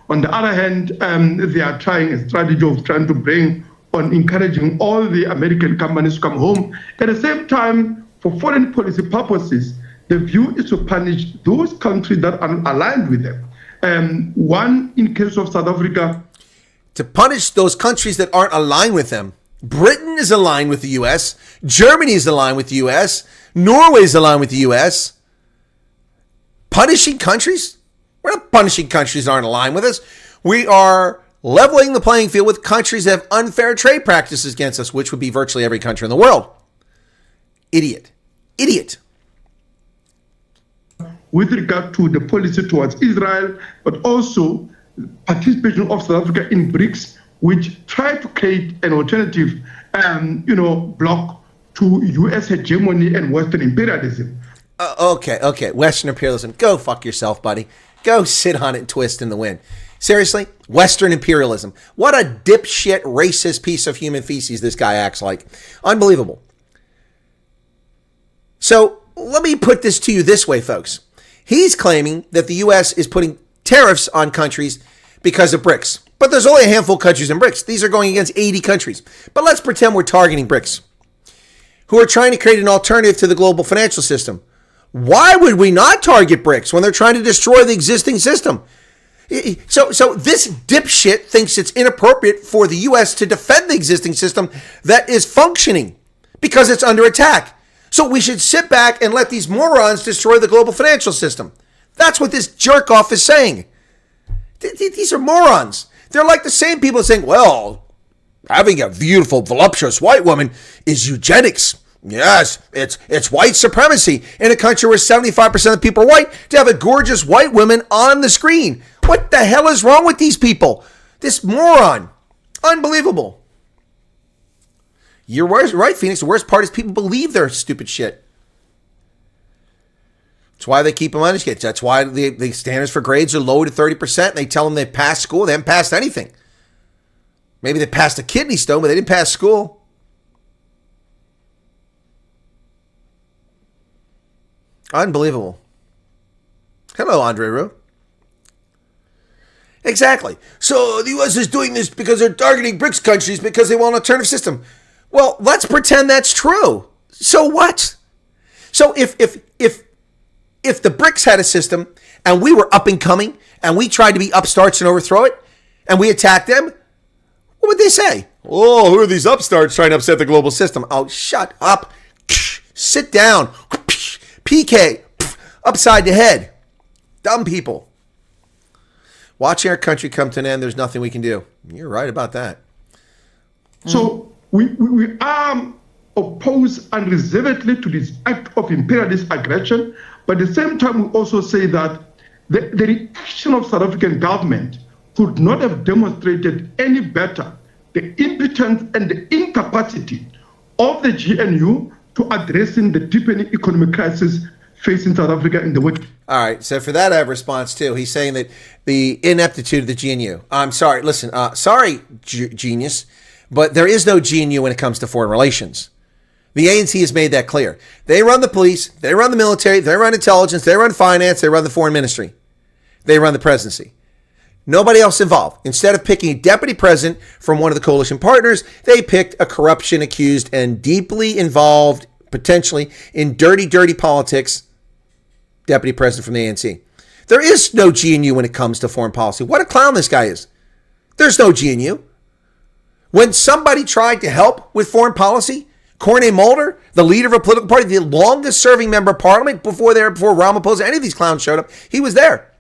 On the other hand, they are trying a strategy of trying to bring on encouraging all the American companies to come home. At the same time, for foreign policy purposes, the view is to punish those countries that are aligned with them. One, in case of South Africa. To punish those countries that aren't aligned with them. Britain is aligned with the U.S. Germany is aligned with the U.S. Norway is aligned with the U.S. Punishing countries? We're not punishing countries that aren't aligned with us. We are leveling the playing field with countries that have unfair trade practices against us, which would be virtually every country in the world. Idiot. Idiot. With regard to the policy towards Israel, but also participation of South Africa in BRICS, which try to create an alternative, bloc to U.S. hegemony and Western imperialism. Okay. Western imperialism. Go fuck yourself, buddy. Go sit on it and twist in the wind. Seriously? Western imperialism. What a dipshit, racist piece of human feces this guy acts like. Unbelievable. So let me put this to you this way, folks. He's claiming that the U.S. is putting tariffs on countries because of BRICS. But there's only a handful of countries in BRICS. These are going against 80 countries. But let's pretend we're targeting BRICS, who are trying to create an alternative to the global financial system. Why would we not target BRICS when they're trying to destroy the existing system? So this dipshit thinks it's inappropriate for the U.S. to defend the existing system that is functioning because it's under attack. So we should sit back and let these morons destroy the global financial system. That's what this jerk-off is saying. These are morons. They're like the same people saying, well, having a beautiful, voluptuous white woman is eugenics. Yes, it's white supremacy in a country where 75% of the people are white to have a gorgeous white woman on the screen. What the hell is wrong with these people? This moron. Unbelievable. You're right, Phoenix. The worst part is people believe their stupid shit. That's why they keep them uneducated. That's why the standards for grades are low to 30%. They tell them they've passed school. They haven't passed anything. Maybe they passed a kidney stone, but they didn't pass school. Unbelievable. Hello, Andre Roux. Exactly. So the U.S. is doing this because they're targeting BRICS countries because they want an alternative system. Well, let's pretend that's true. So what? So if the BRICS had a system and we were up and coming and we tried to be upstarts and overthrow it and we attacked them, what would they say? Oh, who are these upstarts trying to upset the global system? Oh, shut up. Sit down. PK. Upside the head. Dumb people. Watching our country come to an end, there's nothing we can do. You're right about that. So we are opposed unreservedly to this act of imperialist aggression, but at the same time we also say that the reaction of South African government could not have demonstrated any better the impotence and the incapacity of the GNU to addressing the deepening economic crisis facing South Africa in the world. All right, so for that I have a response too. He's saying that the ineptitude of the GNU. I'm sorry, listen, genius, but there is no GNU when it comes to foreign relations. The ANC has made that clear. They run the police, they run the military, they run intelligence, they run finance, they run the foreign ministry. They run the presidency. Nobody else involved. Instead of picking a deputy president from one of the coalition partners, they picked a corruption accused and deeply involved, potentially, in dirty politics, deputy president from the ANC. There is no GNU when it comes to foreign policy. What a clown this guy is. There's no GNU. When somebody tried to help with foreign policy, Corne Mulder, the leader of a political party, the longest serving member of parliament before Ramaphosa, any of these clowns showed up, he was there.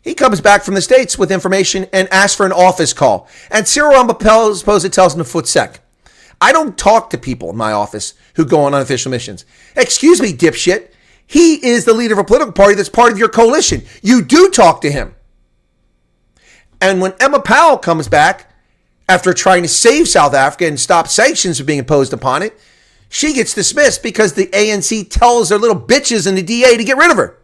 He comes back from the States with information and asks for an office call. And Cyril Ramaphosa tells him to foot-sec. I don't talk to people in my office who go on unofficial missions. Excuse me, dipshit. He is the leader of a political party that's part of your coalition. You do talk to him. And when Emma Powell comes back, after trying to save South Africa and stop sanctions from being imposed upon it, she gets dismissed because the ANC tells their little bitches in the DA to get rid of her.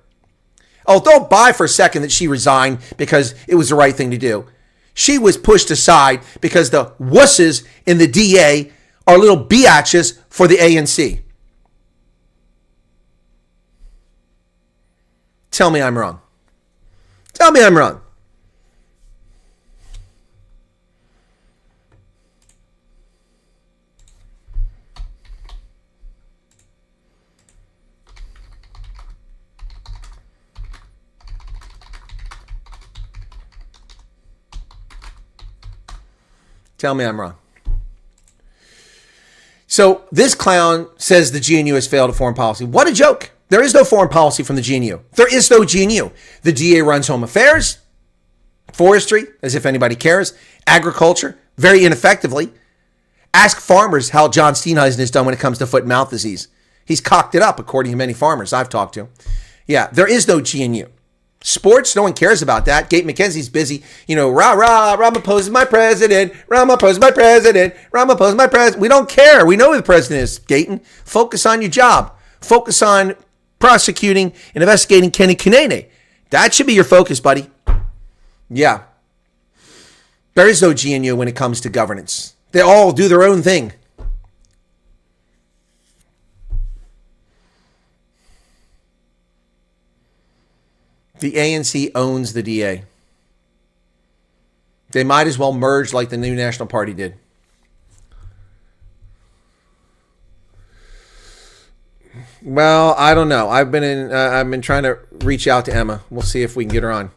Oh, don't buy for a second that she resigned because it was the right thing to do. She was pushed aside because the wusses in the DA are little biatches for the ANC. Tell me I'm wrong. Tell me I'm wrong. Tell me I'm wrong. So this clown says the GNU has failed at foreign policy. What a joke. There is no foreign policy from the GNU. There is no GNU. The DA runs home affairs, forestry, as if anybody cares, agriculture, very ineffectively. Ask farmers how John Steenhuisen has done when it comes to foot and mouth disease. He's cocked it up, according to many farmers I've talked to. Yeah, there is no GNU. Sports, no one cares about that. Kate McKenzie's busy, rah, rah, Ramaphosa's my president, Ramaphosa's my president, Ramaphosa's my president. We don't care. We know who the president is, Gayton. Focus on your job. Focus on prosecuting and investigating Kenny Kanene. That should be your focus, buddy. Yeah. There is no GNU when it comes to governance. They all do their own thing. The ANC owns the DA. They might as well merge like the New National Party did. Well, I don't know. I've been trying to reach out to Emma. We'll see if we can get her on.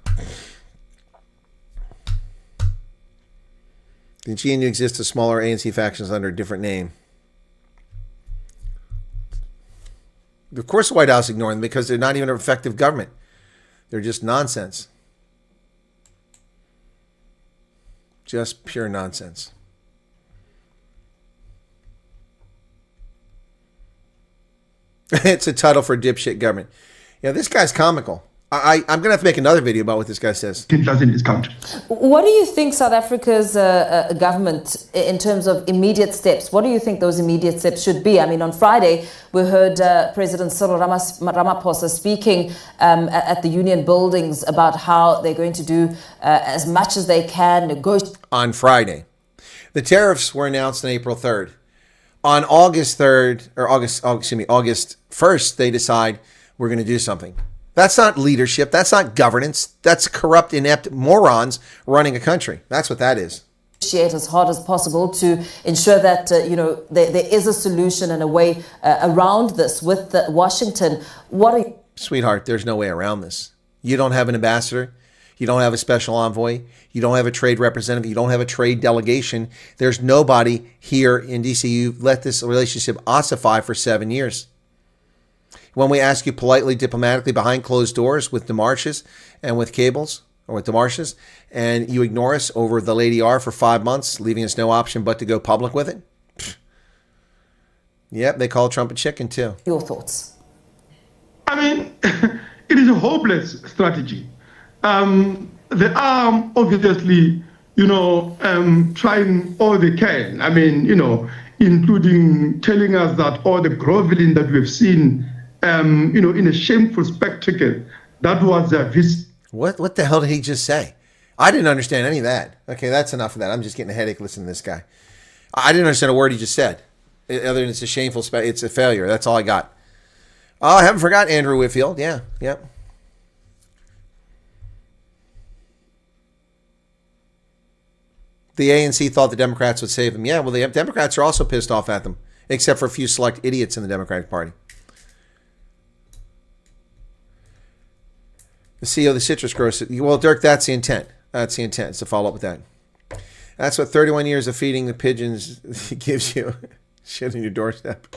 The GNU exists as smaller ANC factions under a different name. Of course, the White House ignoring them because they're not even an effective government. They're just nonsense. Just pure nonsense. It's a title for a dipshit government. Yeah, this guy's comical. I'm going to have to make another video about what this guy says. In his country. What do you think South Africa's government, in terms of immediate steps, what do you think those immediate steps should be? I mean, on Friday, we heard President Cyril Ramaphosa speaking at the union buildings about how they're going to do as much as they can, negotiate. On Friday. The tariffs were announced on April 3rd. On August 3rd, or August 1st, they decide we're going to do something. That's not leadership. That's not governance. That's corrupt, inept morons running a country. That's what that is. Negotiate as hard as possible to ensure that there is a solution and a way around this with Washington. Sweetheart, there's no way around this. You don't have an ambassador. You don't have a special envoy. You don't have a trade representative. You don't have a trade delegation. There's nobody here in DC. You've let this relationship ossify for 7 years. When we ask you politely, diplomatically, behind closed doors with Demarches and with Cables, or with Demarches, and you ignore us over the Lady R for 5 months, leaving us no option but to go public with it? Pfft. Yep, they call Trump a chicken too. Your thoughts? I mean, it is a hopeless strategy. They are obviously, trying all they can. I mean, including telling us that all the groveling that we've seen, in a shameful spectacle, that was their visit. What the hell did he just say? I didn't understand any of that. Okay, that's enough of that. I'm just getting a headache listening to this guy. I didn't understand a word he just said. Other than it's a shameful, it's a failure. That's all I got. Oh, I haven't forgotten Andrew Whitfield. Yeah, yep. The ANC thought the Democrats would save them. Yeah, well, the Democrats are also pissed off at them, except for a few select idiots in the Democratic Party. The CEO of the citrus grower said, well, Dirk, that's the intent. That's the intent. It's to follow up with that. That's what 31 years of feeding the pigeons gives you. Shit on your doorstep.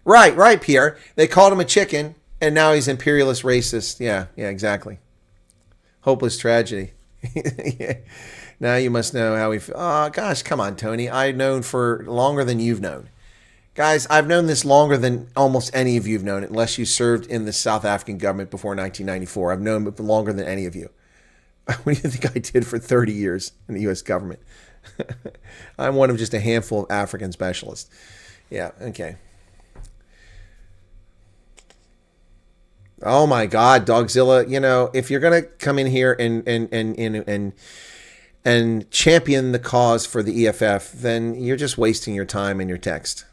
Right, Pierre. They called him a chicken, and now he's imperialist racist. Yeah, exactly. Hopeless tragedy. Yeah. Now you must know how we feel. Oh, gosh, come on, Tony. I've known for longer than you've known. Guys, I've known this longer than almost any of you have known it, unless you served in the South African government before 1994. I've known it longer than any of you. What do you think I did for 30 years in the U.S. government? I'm one of just a handful of African specialists. Yeah, okay. Oh my God, Dogzilla! You know, if you're gonna come in here and champion the cause for the EFF, then you're just wasting your time and your text.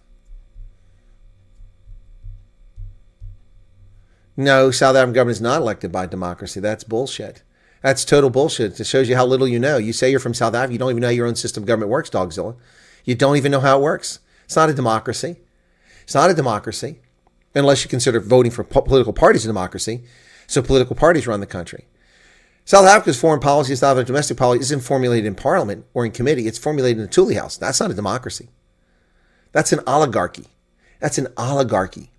No, South African government is not elected by democracy. That's bullshit. That's total bullshit. It shows you how little you know. You say you're from South Africa. You don't even know how your own system of government works, Dogzilla. You don't even know how it works. It's not a democracy. It's not a democracy. Unless you consider voting for political parties a democracy. So political parties run the country. South Africa's foreign policy, South Africa's domestic policy isn't formulated in parliament or in committee. It's formulated in the Thule House. That's not a democracy. That's an oligarchy. That's an oligarchy.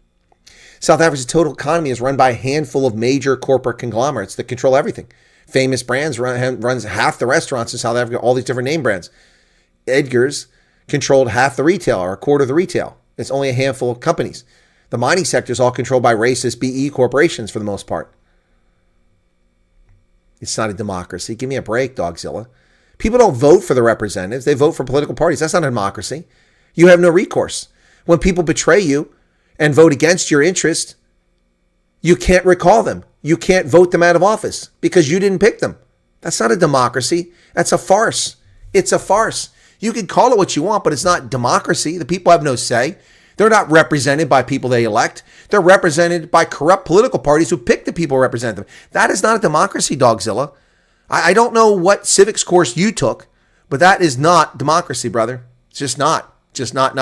South Africa's total economy is run by a handful of major corporate conglomerates that control everything. Famous brands runs half the restaurants in South Africa, all these different name brands. Edgar's controlled half the retail or a quarter of the retail. It's only a handful of companies. The mining sector is all controlled by racist BE corporations for the most part. It's not a democracy. Give me a break, Dogzilla. People don't vote for the representatives. They vote for political parties. That's not a democracy. You have no recourse. When people betray you and vote against your interest, you can't recall them. You can't vote them out of office because you didn't pick them. That's not a democracy. That's a farce. It's a farce. You can call it what you want, but it's not democracy. The people have no say. They're not represented by people they elect. They're represented by corrupt political parties who pick the people who represent them. That is not a democracy, Dogzilla. I don't know what civics course you took, but that is not democracy, brother. It's just not. Just not.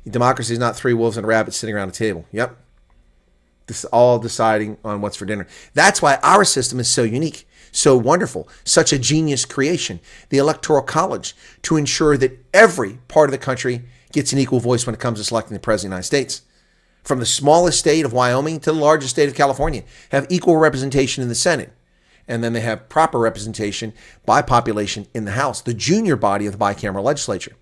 Democracy is not three wolves and a rabbit sitting around a table. Yep. This is all deciding on what's for dinner. That's why our system is so unique, so wonderful, such a genius creation. The Electoral College, to ensure that every part of the country gets an equal voice when it comes to selecting the President of the United States. From the smallest state of Wyoming to the largest state of California, have equal representation in the Senate. And then they have proper representation by population in the House, the junior body of the bicameral legislature.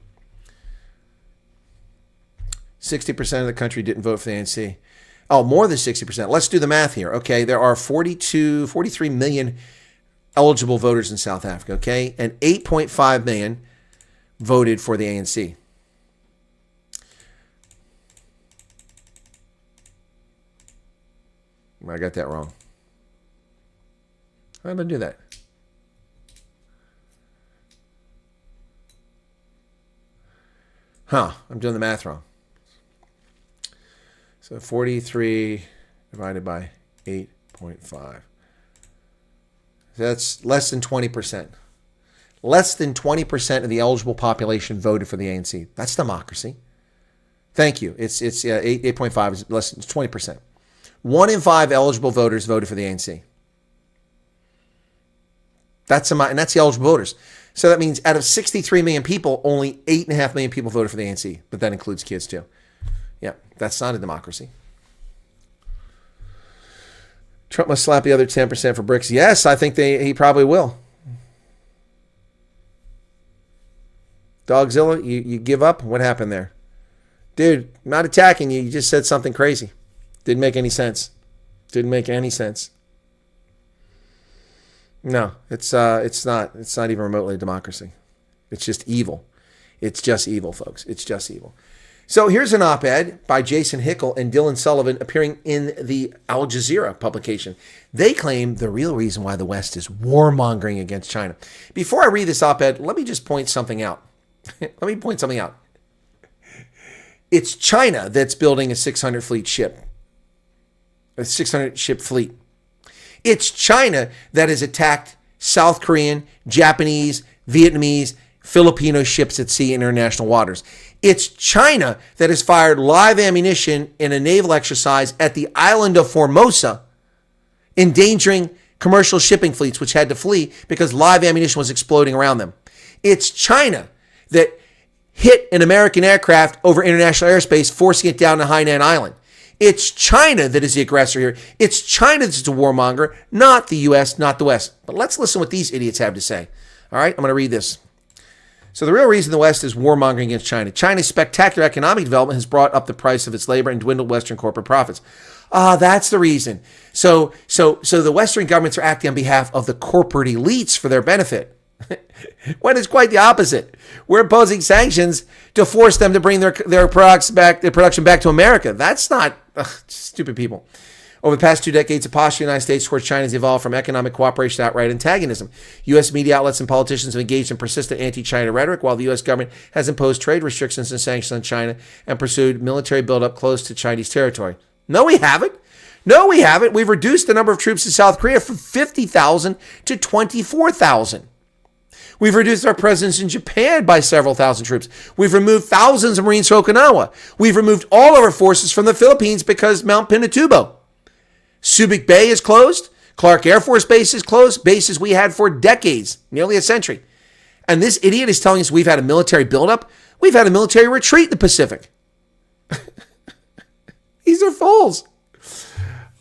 60% of the country didn't vote for the ANC. Oh, more than 60%. Let's do the math here. Okay, there are 43 million eligible voters in South Africa, okay? And 8.5 million voted for the ANC. I got that wrong. How did I do that? I'm doing the math wrong. So 43 divided by 8.5. That's less than 20%. Less than 20% of the eligible population voted for the ANC. That's democracy. Thank you. It's 8.5 is less than 20%. 1 in 5 eligible voters voted for the ANC. And that's the eligible voters. So that means out of 63 million people, only 8.5 million people voted for the ANC, but that includes kids too. Yeah, that's not a democracy. Trump must slap the other 10% for BRICS. Yes, I think he probably will. Dogzilla, you give up? What happened there? Dude, I'm not attacking you. You just said something crazy. Didn't make any sense. Didn't make any sense. No, it's not even remotely a democracy. It's just evil. It's just evil, folks. It's just evil. So here's an op-ed by Jason Hickel and Dylan Sullivan appearing in the Al Jazeera publication. They claim the real reason why the West is warmongering against China. Before I read this op-ed, let me just point something out. It's China that's building a 600 ship fleet. It's China that has attacked South Korean, Japanese, Vietnamese, Filipino ships at sea in international waters. It's China that has fired live ammunition in a naval exercise at the island of Formosa, endangering commercial shipping fleets, which had to flee because live ammunition was exploding around them. It's China that hit an American aircraft over international airspace, forcing it down to Hainan Island. It's China that is the aggressor here. It's China that's the warmonger, not the U.S., not the West. But let's listen to what these idiots have to say. All right, I'm going to read this. So the real reason the West is warmongering against China. China's spectacular economic development has brought up the price of its labor and dwindled Western corporate profits. That's the reason. So the Western governments are acting on behalf of the corporate elites for their benefit. When it's quite the opposite. We're imposing sanctions to force them to bring their products back, their production back to America. That's not stupid people. Over the past 2 decades, the posture of the United States towards China has evolved from economic cooperation to outright antagonism. U.S. media outlets and politicians have engaged in persistent anti-China rhetoric, while the U.S. government has imposed trade restrictions and sanctions on China and pursued military buildup close to Chinese territory. No, we haven't. No, we haven't. We've reduced the number of troops in South Korea from 50,000 to 24,000. We've reduced our presence in Japan by several thousand troops. We've removed thousands of Marines from Okinawa. We've removed all of our forces from the Philippines because Mount Pinatubo. Subic Bay is closed. Clark Air Force Base is closed. Bases we had for decades, nearly a century. And this idiot is telling us we've had a military buildup. We've had a military retreat in the Pacific. These are fools.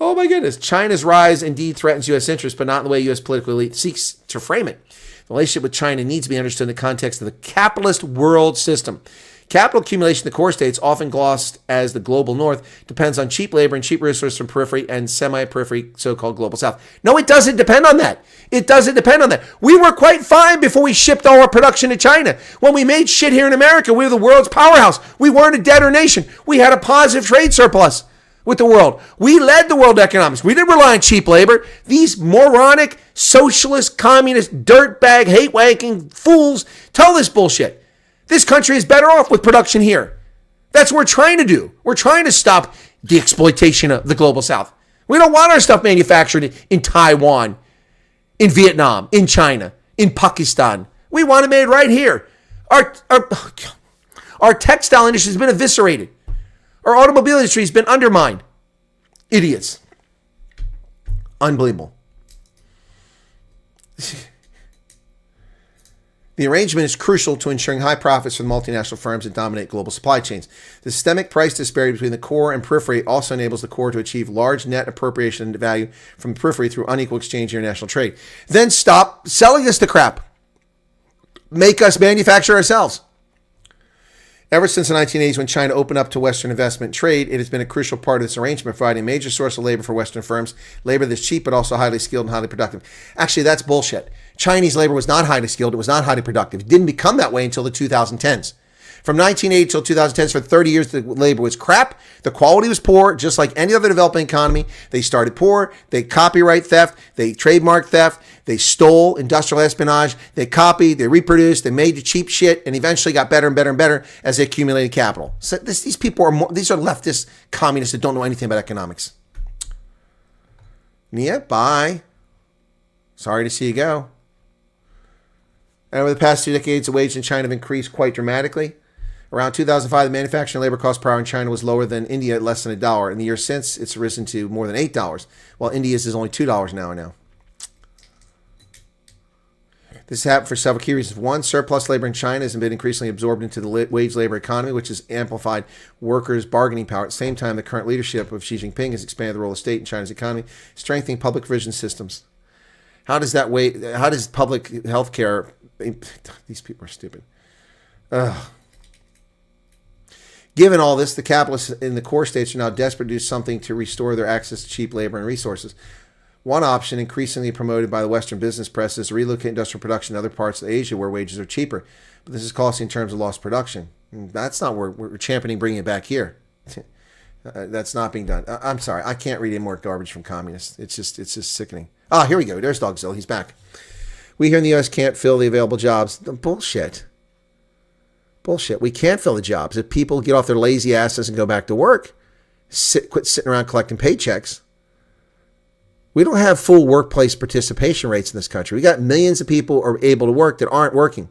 Oh my goodness. China's rise indeed threatens U.S. interests, but not in the way U.S. political elite seeks to frame it. The relationship with China needs to be understood in the context of the capitalist world system. Capital accumulation in the core states, often glossed as the global north, depends on cheap labor and cheap resources from periphery and semi-periphery so-called global south. No, it doesn't depend on that. It doesn't depend on that. We were quite fine before we shipped all our production to China. When we made shit here in America, we were the world's powerhouse. We weren't a debtor nation. We had a positive trade surplus with the world. We led the world economics. We didn't rely on cheap labor. These moronic, socialist, communist, dirtbag, hate-wanking fools tell this bullshit. This country is better off with production here. That's what we're trying to do. We're trying to stop the exploitation of the global south. We don't want our stuff manufactured in Taiwan, in Vietnam, in China, in Pakistan. We want it made right here. Our textile industry has been eviscerated. Our automobile industry has been undermined. Idiots. Unbelievable. The arrangement is crucial to ensuring high profits for the multinational firms that dominate global supply chains. The systemic price disparity between the core and periphery also enables the core to achieve large net appropriation and value from the periphery through unequal exchange and international trade. Then stop selling us the crap. Make us manufacture ourselves. Ever since the 1980s, when China opened up to Western investment trade, it has been a crucial part of this arrangement, providing a major source of labor for Western firms, labor that's cheap but also highly skilled and highly productive. Actually, that's bullshit. Chinese labor was not highly skilled. It was not highly productive. It didn't become that way until the 2010s. From 1980 till 2010, for 30 years, the labor was crap. The quality was poor, just like any other developing economy. They started poor. They copyright theft. They trademark theft. They stole industrial espionage. They copied. They reproduced. They made the cheap shit, and eventually got better and better and better as they accumulated capital. So these people are these are leftist communists that don't know anything about economics. Nia, bye. Sorry to see you go. And over the past 2 decades, the wages in China have increased quite dramatically. Around 2005, the manufacturing labor cost per hour in China was lower than India at less than $1. In the year since, it's risen to more than $8, while India's is only $2 an hour now. This has happened for several key reasons. One, surplus labor in China has been increasingly absorbed into the wage labor economy, which has amplified workers' bargaining power. At the same time, the current leadership of Xi Jinping has expanded the role of state in China's economy, strengthening public provision systems. How does public health care... These people are stupid. Ugh. Given all this, the capitalists in the core states are now desperate to do something to restore their access to cheap labor and resources. One option, increasingly promoted by the Western business press, is to relocate industrial production to other parts of Asia where wages are cheaper. But this is costly in terms of lost production. That's not where we're championing bringing it back here. That's not being done. I'm sorry. I can't read any more garbage from communists. It's just sickening. Here we go. There's Dogzilla. He's back. We here in the U.S. can't fill the available jobs. Bullshit. We can't fill the jobs. If people get off their lazy asses and go back to work, quit sitting around collecting paychecks. We don't have full workplace participation rates in this country. We got millions of people are able to work that aren't working.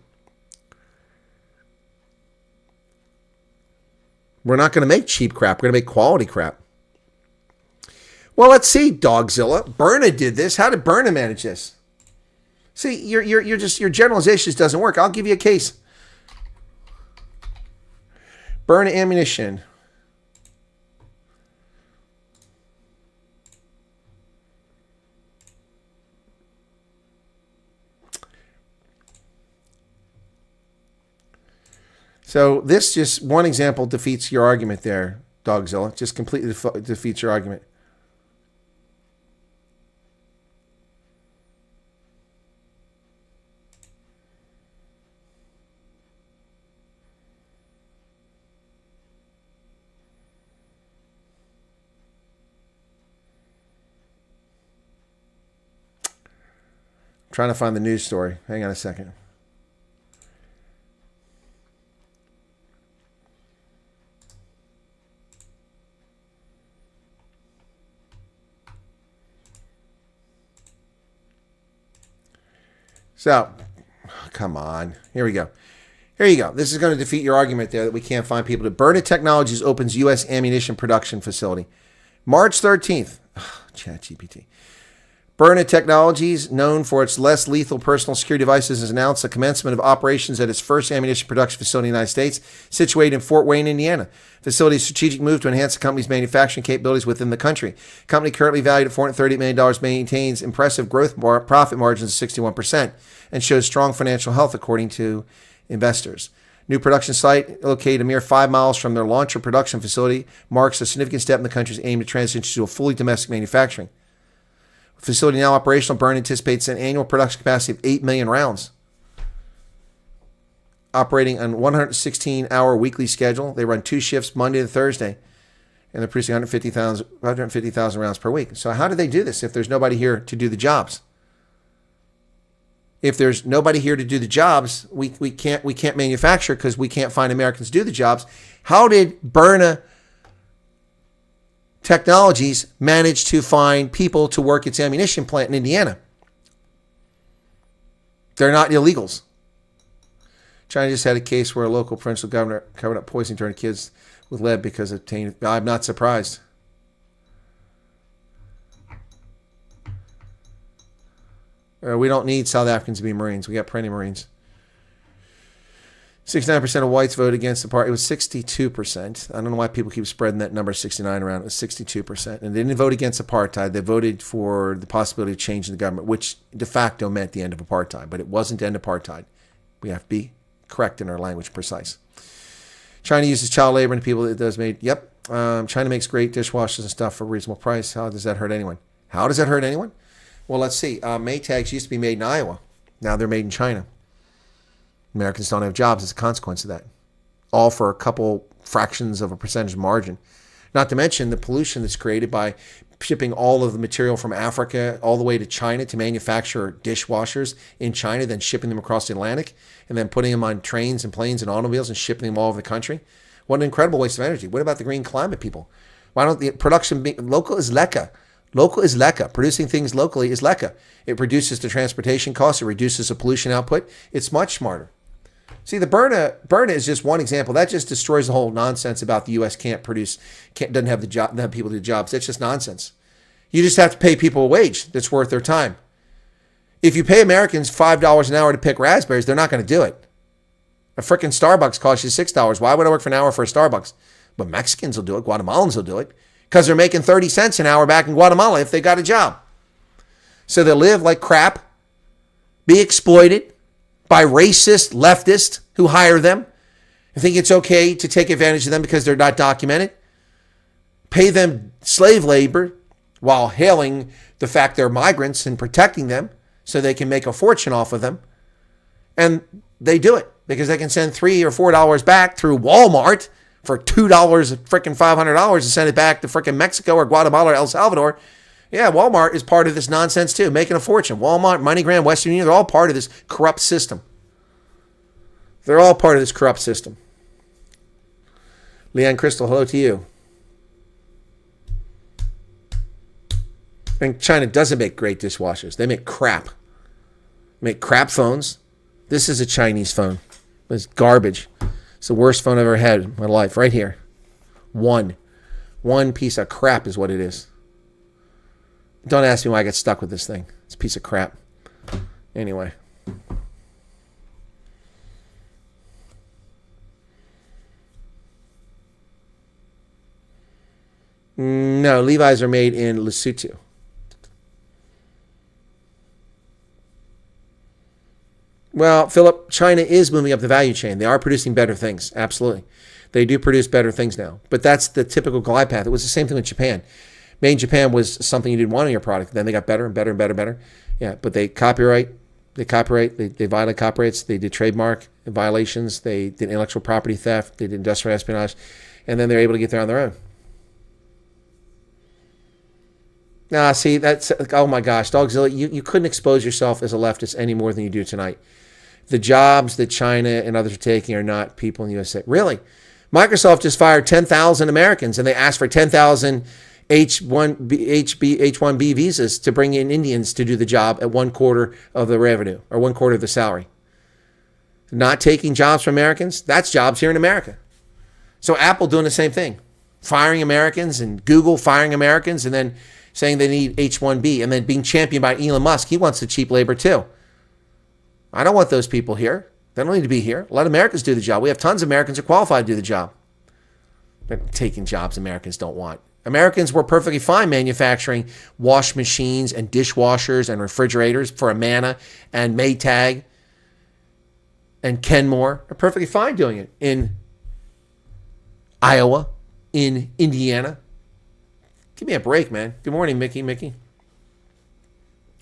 We're not going to make cheap crap. We're going to make quality crap. Well, let's see, Dogzilla. Berna did this. How did Berna manage this? See, your generalizations doesn't work. I'll give you a case. Burn ammunition. So this just one example defeats your argument there, Dogzilla. Just completely defeats your argument. Trying to find the news story. Hang on a second. So, come on. Here we go. Here you go. This is going to defeat your argument there that we can't find people to. Burnett Technologies opens U.S. ammunition production facility. March 13th. ChatGPT. Burnett Technologies, known for its less lethal personal security devices, has announced the commencement of operations at its first ammunition production facility in the United States, situated in Fort Wayne, Indiana. The facility's strategic move to enhance the company's manufacturing capabilities within the country. The company, currently valued at $438 million, maintains impressive profit margins of 61% and shows strong financial health, according to investors. New production site, located a mere 5 miles from their launcher production facility, marks a significant step in the country's aim to transition to a fully domestic manufacturing. Facility now operational, Byrne anticipates an annual production capacity of 8 million rounds. Operating on 116-hour weekly schedule, they run 2 shifts Monday to Thursday, and they're producing 150,000 rounds per week. So how do they do this if there's nobody here to do the jobs? If there's nobody here to do the jobs, we can't manufacture because we can't find Americans to do the jobs. How did Byrne Technologies managed to find people to work its ammunition plant in Indiana? They're not illegals. China just had a case where a local provincial governor covered up poisoning turned kids with lead because of tainted. I'm not surprised. We don't need South Africans to be Marines. We got plenty of Marines. 69% of whites voted against the party. It was 62%. I don't know why people keep spreading that number 69 around. It was 62%. And they didn't vote against apartheid. They voted for the possibility of changing the government, which de facto meant the end of apartheid. But it wasn't end apartheid. We have to be correct in our language, precise. China uses child labor and people that does made. Yep. China makes great dishwashers and stuff for a reasonable price. How does that hurt anyone? How does that hurt anyone? Well, let's see. Maytags used to be made in Iowa. Now they're made in China. Americans don't have jobs as a consequence of that. All for a couple fractions of a percentage margin. Not to mention the pollution that's created by shipping all of the material from Africa all the way to China to manufacture dishwashers in China, then shipping them across the Atlantic, and then putting them on trains and planes and automobiles and shipping them all over the country. What an incredible waste of energy. What about the green climate, people? Why don't the production be local is LECA? Local is LECA. Producing things locally is LECA. It reduces the transportation costs. It reduces the pollution output. It's much smarter. See, the Byrne is just one example. That just destroys the whole nonsense about the U.S. doesn't have people do jobs. That's just nonsense. You just have to pay people a wage that's worth their time. If you pay Americans $5 an hour to pick raspberries, they're not going to do it. A frickin' Starbucks costs you $6. Why would I work for an hour for a Starbucks? But Mexicans will do it. Guatemalans will do it because they're making 30 cents an hour back in Guatemala if they got a job. So they'll live like crap, be exploited by racist leftists who hire them and think it's okay to take advantage of them because they're not documented. Pay them slave labor while hailing the fact they're migrants and protecting them so they can make a fortune off of them. And they do it because they can send $3 or $4 back through Walmart for $2, freaking $500 and send it back to freaking Mexico or Guatemala or El Salvador. Yeah, Walmart is part of this nonsense too, making a fortune. Walmart, MoneyGram, Western Union, they're all part of this corrupt system. They're all part of this corrupt system. Leanne Crystal, hello to you. And China doesn't make great dishwashers. They make crap. They make crap phones. This is a Chinese phone. It's garbage. It's the worst phone I've ever had in my life. Right here. One piece of crap is what it is. Don't ask me why I got stuck with this thing. It's a piece of crap. Anyway. No, Levi's are made in Lesotho. Well, Philip, China is moving up the value chain. They are producing better things. Absolutely. They do produce better things now. But that's the typical glide path. It was the same thing with Japan. Made in Japan was something you didn't want in your product. Then they got better and better and better and better. Yeah, but they violate copyrights, they did trademark violations, they did intellectual property theft, they did industrial espionage, and then they're able to get there on their own. Nah, see, that's, oh my gosh, Dogzilla, you couldn't expose yourself as a leftist any more than you do tonight. The jobs that China and others are taking are not people in the USA. Really? Microsoft just fired 10,000 Americans, and they asked for 10,000 H1B visas to bring in Indians to do the job at 1/4 of the revenue or 1/4 of the salary. Not taking jobs from Americans, that's jobs here in America. So Apple doing the same thing, firing Americans, and Google firing Americans, and then saying they need H1B, and then being championed by Elon Musk. He wants the cheap labor too. I don't want those people here. They don't need to be here. Let Americans do the job. We have tons of Americans who are qualified to do the job. They're taking jobs Americans don't want. Americans were perfectly fine manufacturing wash machines and dishwashers and refrigerators for Amana and Maytag and Kenmore. They're perfectly fine doing it in Iowa, in Indiana. Give me a break, man. Good morning, Mickey.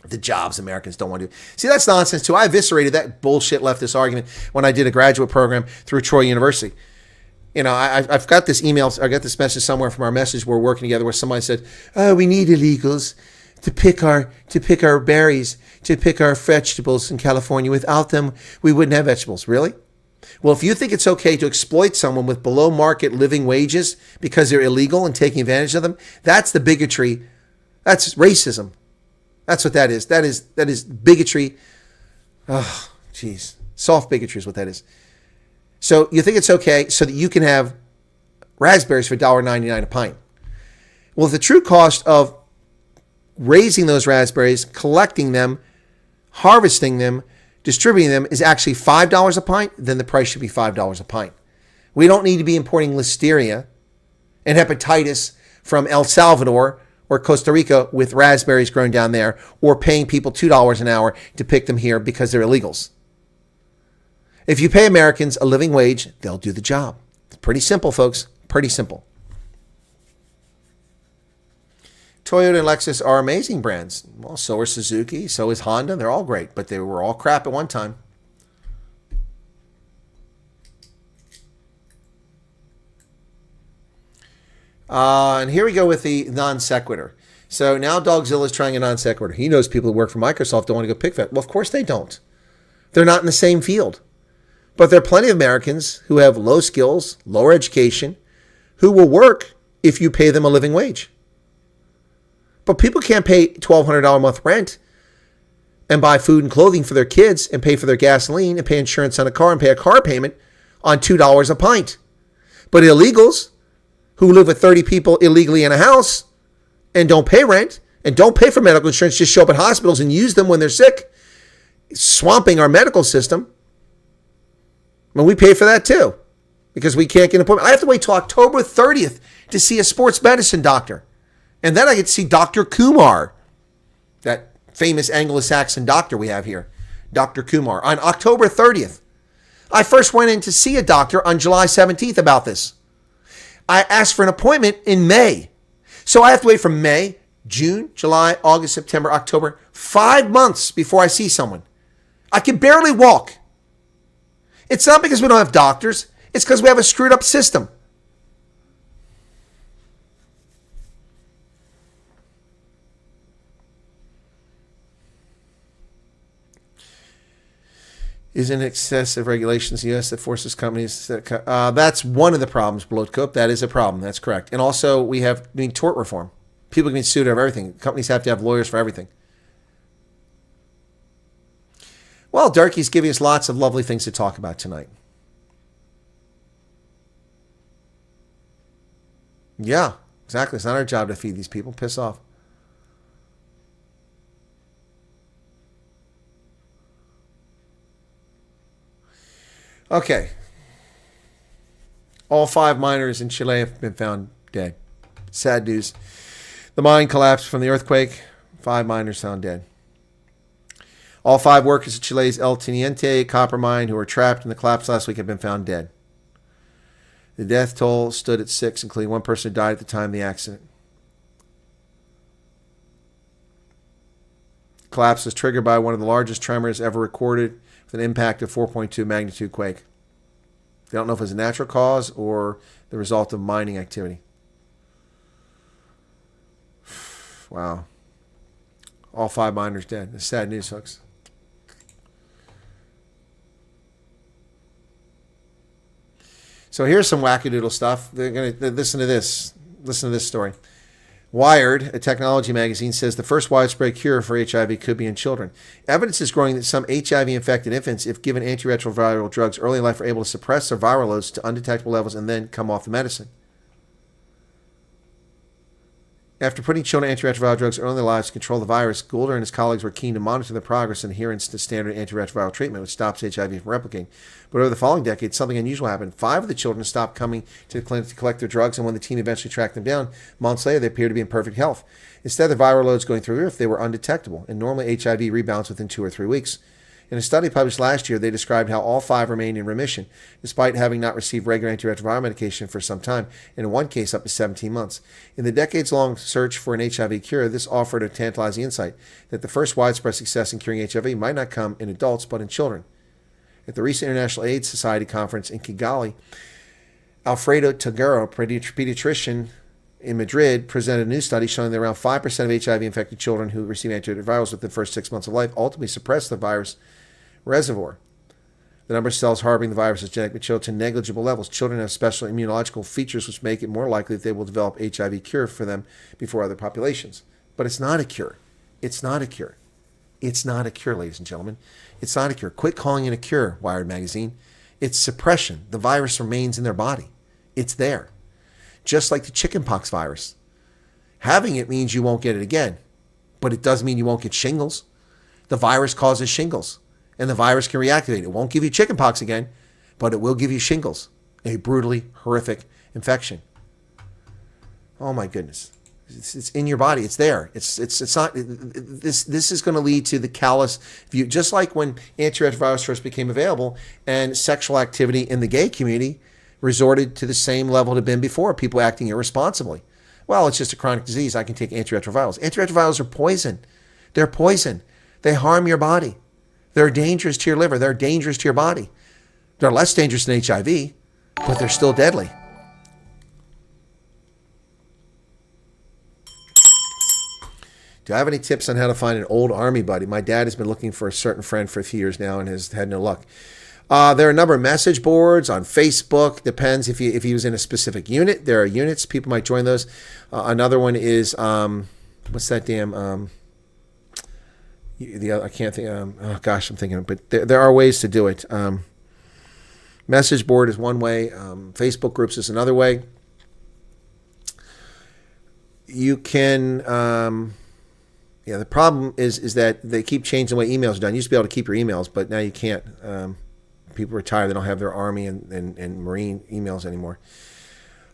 The jobs Americans don't want to do. See, that's nonsense, too. I eviscerated that bullshit leftist argument when I did a graduate program through Troy University. You know, I've got this email, I got this message somewhere from our message we're working together where somebody said, oh, we need illegals to pick our berries, to pick our vegetables in California. Without them, we wouldn't have vegetables. Really? Well, if you think it's okay to exploit someone with below market living wages because they're illegal and taking advantage of them, that's the bigotry. That's racism. That's what that is. That is bigotry. Oh, geez. Soft bigotry is what that is. So you think it's okay so that you can have raspberries for $1.99 a pint. Well, if the true cost of raising those raspberries, collecting them, harvesting them, distributing them is actually $5 a pint, then the price should be $5 a pint. We don't need to be importing listeria and hepatitis from El Salvador or Costa Rica with raspberries grown down there, or paying people $2 an hour to pick them here because they're illegals. If you pay Americans a living wage, they'll do the job. It's pretty simple, folks. Pretty simple. Toyota and Lexus are amazing brands. Well, so are Suzuki, so is Honda. They're all great, but they were all crap at one time. And here we go with the non sequitur. So now Dogzilla is trying a non sequitur. He knows people who work for Microsoft don't want to go pick that. Well, of course they don't. They're not in the same field. But there are plenty of Americans who have low skills, lower education, who will work if you pay them a living wage. But people can't pay $1,200 a month rent and buy food and clothing for their kids and pay for their gasoline and pay insurance on a car and pay a car payment on $2 a pint. But illegals who live with 30 people illegally in a house and don't pay rent and don't pay for medical insurance, just show up at hospitals and use them when they're sick, swamping our medical system. And we pay for that too because we can't get an appointment. I have to wait till October 30th to see a sports medicine doctor. And then I get to see Dr. Kumar, that famous Anglo-Saxon doctor we have here, Dr. Kumar, on October 30th. I first went in to see a doctor on July 17th about this. I asked for an appointment in May. So I have to wait from May, June, July, August, September, October, 5 months before I see someone. I can barely walk. It's not because we don't have doctors. It's because we have a screwed up system. Isn't excessive regulations in the U.S. that forces companies that's one of the problems, Bloatcope. That is a problem. That's correct. And also we have tort reform. People can be sued over everything. Companies have to have lawyers for everything. Well, Durkee's giving us lots of lovely things to talk about tonight. Yeah, exactly. It's not our job to feed these people. Piss off. Okay. All 5 miners in Chile have been found dead. Sad news. The mine collapsed from the earthquake. 5 miners found dead. All 5 workers at Chile's El Teniente copper mine who were trapped in the collapse last week have been found dead. The death toll stood at 6, including 1 person who died at the time of the accident. Collapse was triggered by one of the largest tremors ever recorded with an impact of 4.2 magnitude quake. They don't know if it was a natural cause or the result of mining activity. Wow. All 5 miners dead. It's sad news, folks. So here's some wackadoodle stuff. They're going to listen to this. Listen to this story. Wired, a technology magazine, says the first widespread cure for HIV could be in children. Evidence is growing that some HIV-infected infants, if given antiretroviral drugs early in life, are able to suppress their viral loads to undetectable levels and then come off the medicine. After putting children on antiretroviral drugs early in their lives to control the virus, Goulder and his colleagues were keen to monitor the progress and adherence to standard antiretroviral treatment, which stops HIV from replicating. But over the following decade, something unusual happened. 5 of the children stopped coming to the clinic to collect their drugs, and when the team eventually tracked them down, months later, they appeared to be in perfect health. Instead of the viral loads going through the roof, they were undetectable, and normally HIV rebounds within 2 or 3 weeks. In a study published last year, they described how all 5 remained in remission, despite having not received regular antiretroviral medication for some time, and in one case up to 17 months. In the decades-long search for an HIV cure, this offered a tantalizing insight that the first widespread success in curing HIV might not come in adults, but in children. At the recent International AIDS Society conference in Kigali, Alfredo Tagero, pediatrician in Madrid, presented a new study showing that around 5% of HIV-infected children who receive antiretrovirals within the first 6 months of life ultimately suppress the virus reservoir. The number of cells harboring the virus is genetic material to negligible levels. Children have special immunological features which make it more likely that they will develop HIV cure for them before other populations. But it's not a cure. It's not a cure. It's not a cure, ladies and gentlemen. It's not a cure. Quit calling it a cure, Wired Magazine. It's suppression. The virus remains in their body. It's there. Just like the chickenpox virus. Having it means you won't get it again, but it does mean you won't get shingles. The virus causes shingles, and the virus can reactivate. It won't give you chickenpox again, but it will give you shingles, a brutally horrific infection. Oh my goodness. It's in your body. It's there. It's not. This is going to lead to the callous view. Just like when antiretrovirals first became available, and sexual activity in the gay community resorted to the same level it had been before. People acting irresponsibly. Well, it's just a chronic disease. I can take antiretrovirals. Antiretrovirals are poison. They're poison. They harm your body. They're dangerous to your liver. They're dangerous to your body. They're less dangerous than HIV, but they're still deadly. Do I have any tips on how to find an old army buddy? My dad has been looking for a certain friend for a few years now and has had no luck. There are a number of message boards on Facebook. Depends if he was in a specific unit. There are units. People might join those. Another one is, what's that damn, I can't think, oh gosh, I'm thinking, but there are ways to do it. Message board is one way. Facebook groups is another way. You can, the problem is that they keep changing the way emails are done. You used to be able to keep your emails, but now you can't. People retire. They don't have their Army and Marine emails anymore.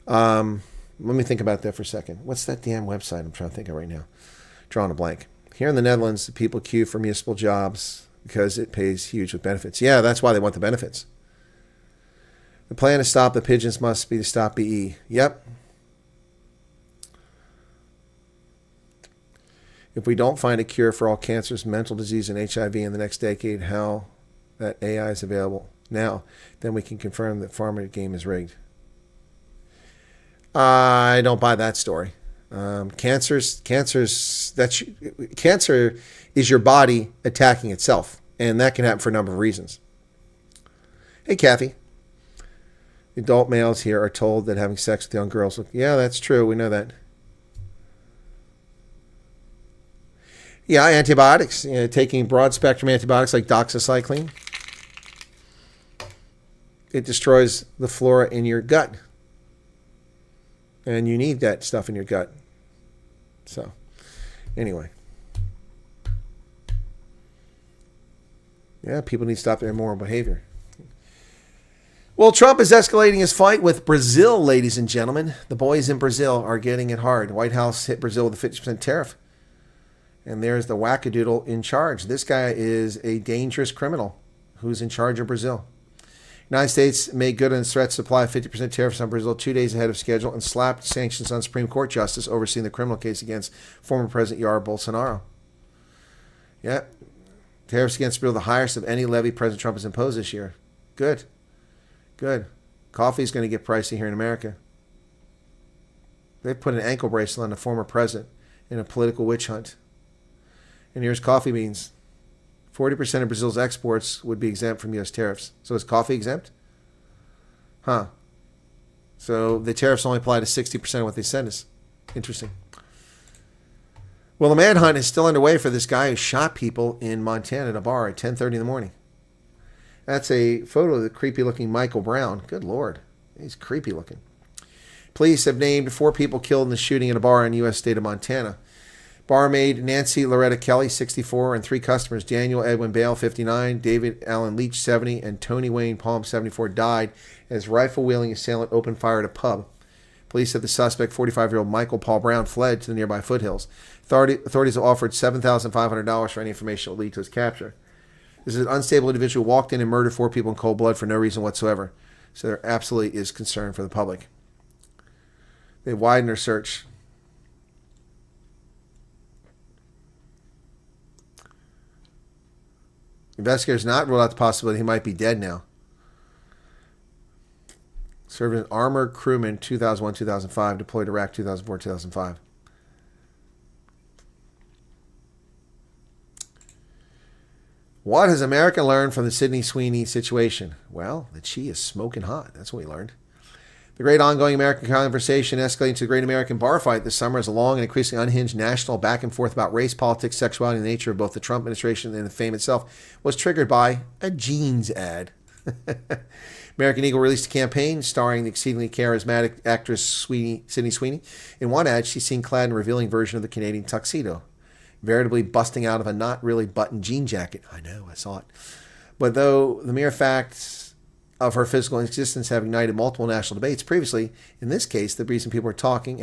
Let me think about that for a second. What's that damn website I'm trying to think of right now? Drawing a blank. Here in the Netherlands, the people queue for municipal jobs because it pays huge with benefits. Yeah, that's why they want the benefits. The plan to stop the pigeons must be to stop BE. Yep. If we don't find a cure for all cancers, mental disease, and HIV in the next decade, how that AI is available now, then we can confirm that pharma game is rigged. I don't buy that story. Cancer is your body attacking itself, and that can happen for a number of reasons. Hey, Kathy. Adult males here are told that having sex with young girls, yeah, that's true. We know that. Yeah, antibiotics. Taking broad-spectrum antibiotics like doxycycline. It destroys the flora in your gut. And you need that stuff in your gut. So, anyway. Yeah, people need to stop their immoral behavior. Well, Trump is escalating his fight with Brazil, ladies and gentlemen. The boys in Brazil are getting it hard. The White House hit Brazil with a 50% tariff. And there's the wackadoodle in charge. This guy is a dangerous criminal who's in charge of Brazil. United States made good on its threat to supply 50% tariffs on Brazil 2 days ahead of schedule and slapped sanctions on Supreme Court justice overseeing the criminal case against former President Jair Bolsonaro. Yeah, tariffs against Brazil, the highest of any levy President Trump has imposed this year. Good. Good. Coffee is going to get pricey here in America. They put an ankle bracelet on the former president in a political witch hunt. And here's coffee beans. 40% of Brazil's exports would be exempt from U.S. tariffs. So is coffee exempt? Huh. So the tariffs only apply to 60% of what they send us. Interesting. Well, the manhunt is still underway for this guy who shot people in Montana at a bar at 10:30 in the morning. That's a photo of the creepy-looking Michael Brown. Good Lord. He's creepy looking. Police have named 4 people killed in the shooting at a bar in the U.S. state of Montana. Barmaid Nancy Loretta Kelly, 64, and 3 customers, Daniel Edwin Bale, 59, David Allen Leach, 70, and Tony Wayne Palm, 74, died as rifle-wielding assailant opened fire at a pub. Police said the suspect, 45-year-old Michael Paul Brown, fled to the nearby foothills. Authorities have offered $7,500 for any information that will lead to his capture. This is an unstable individual who walked in and murdered 4 people in cold blood for no reason whatsoever. So there absolutely is concern for the public. They widened their search. Investigators not ruled out the possibility he might be dead now. Served as an armored crewman 2001-2005, deployed to Iraq 2004-2005. What has America learned from the Sydney Sweeney situation? Well, that she is smoking hot. That's what we learned. The great ongoing American conversation escalating to the great American bar fight this summer as a long and increasingly unhinged national back and forth about race, politics, sexuality, and the nature of both the Trump administration and the fame itself was triggered by a jeans ad. American Eagle released a campaign starring the exceedingly charismatic actress Sydney Sweeney. In one ad, she's seen clad in a revealing version of the Canadian tuxedo, veritably busting out of a not really buttoned jean jacket. I know, I saw it. But though the mere fact of her physical existence have ignited multiple national debates previously, in this case, the reason people are talking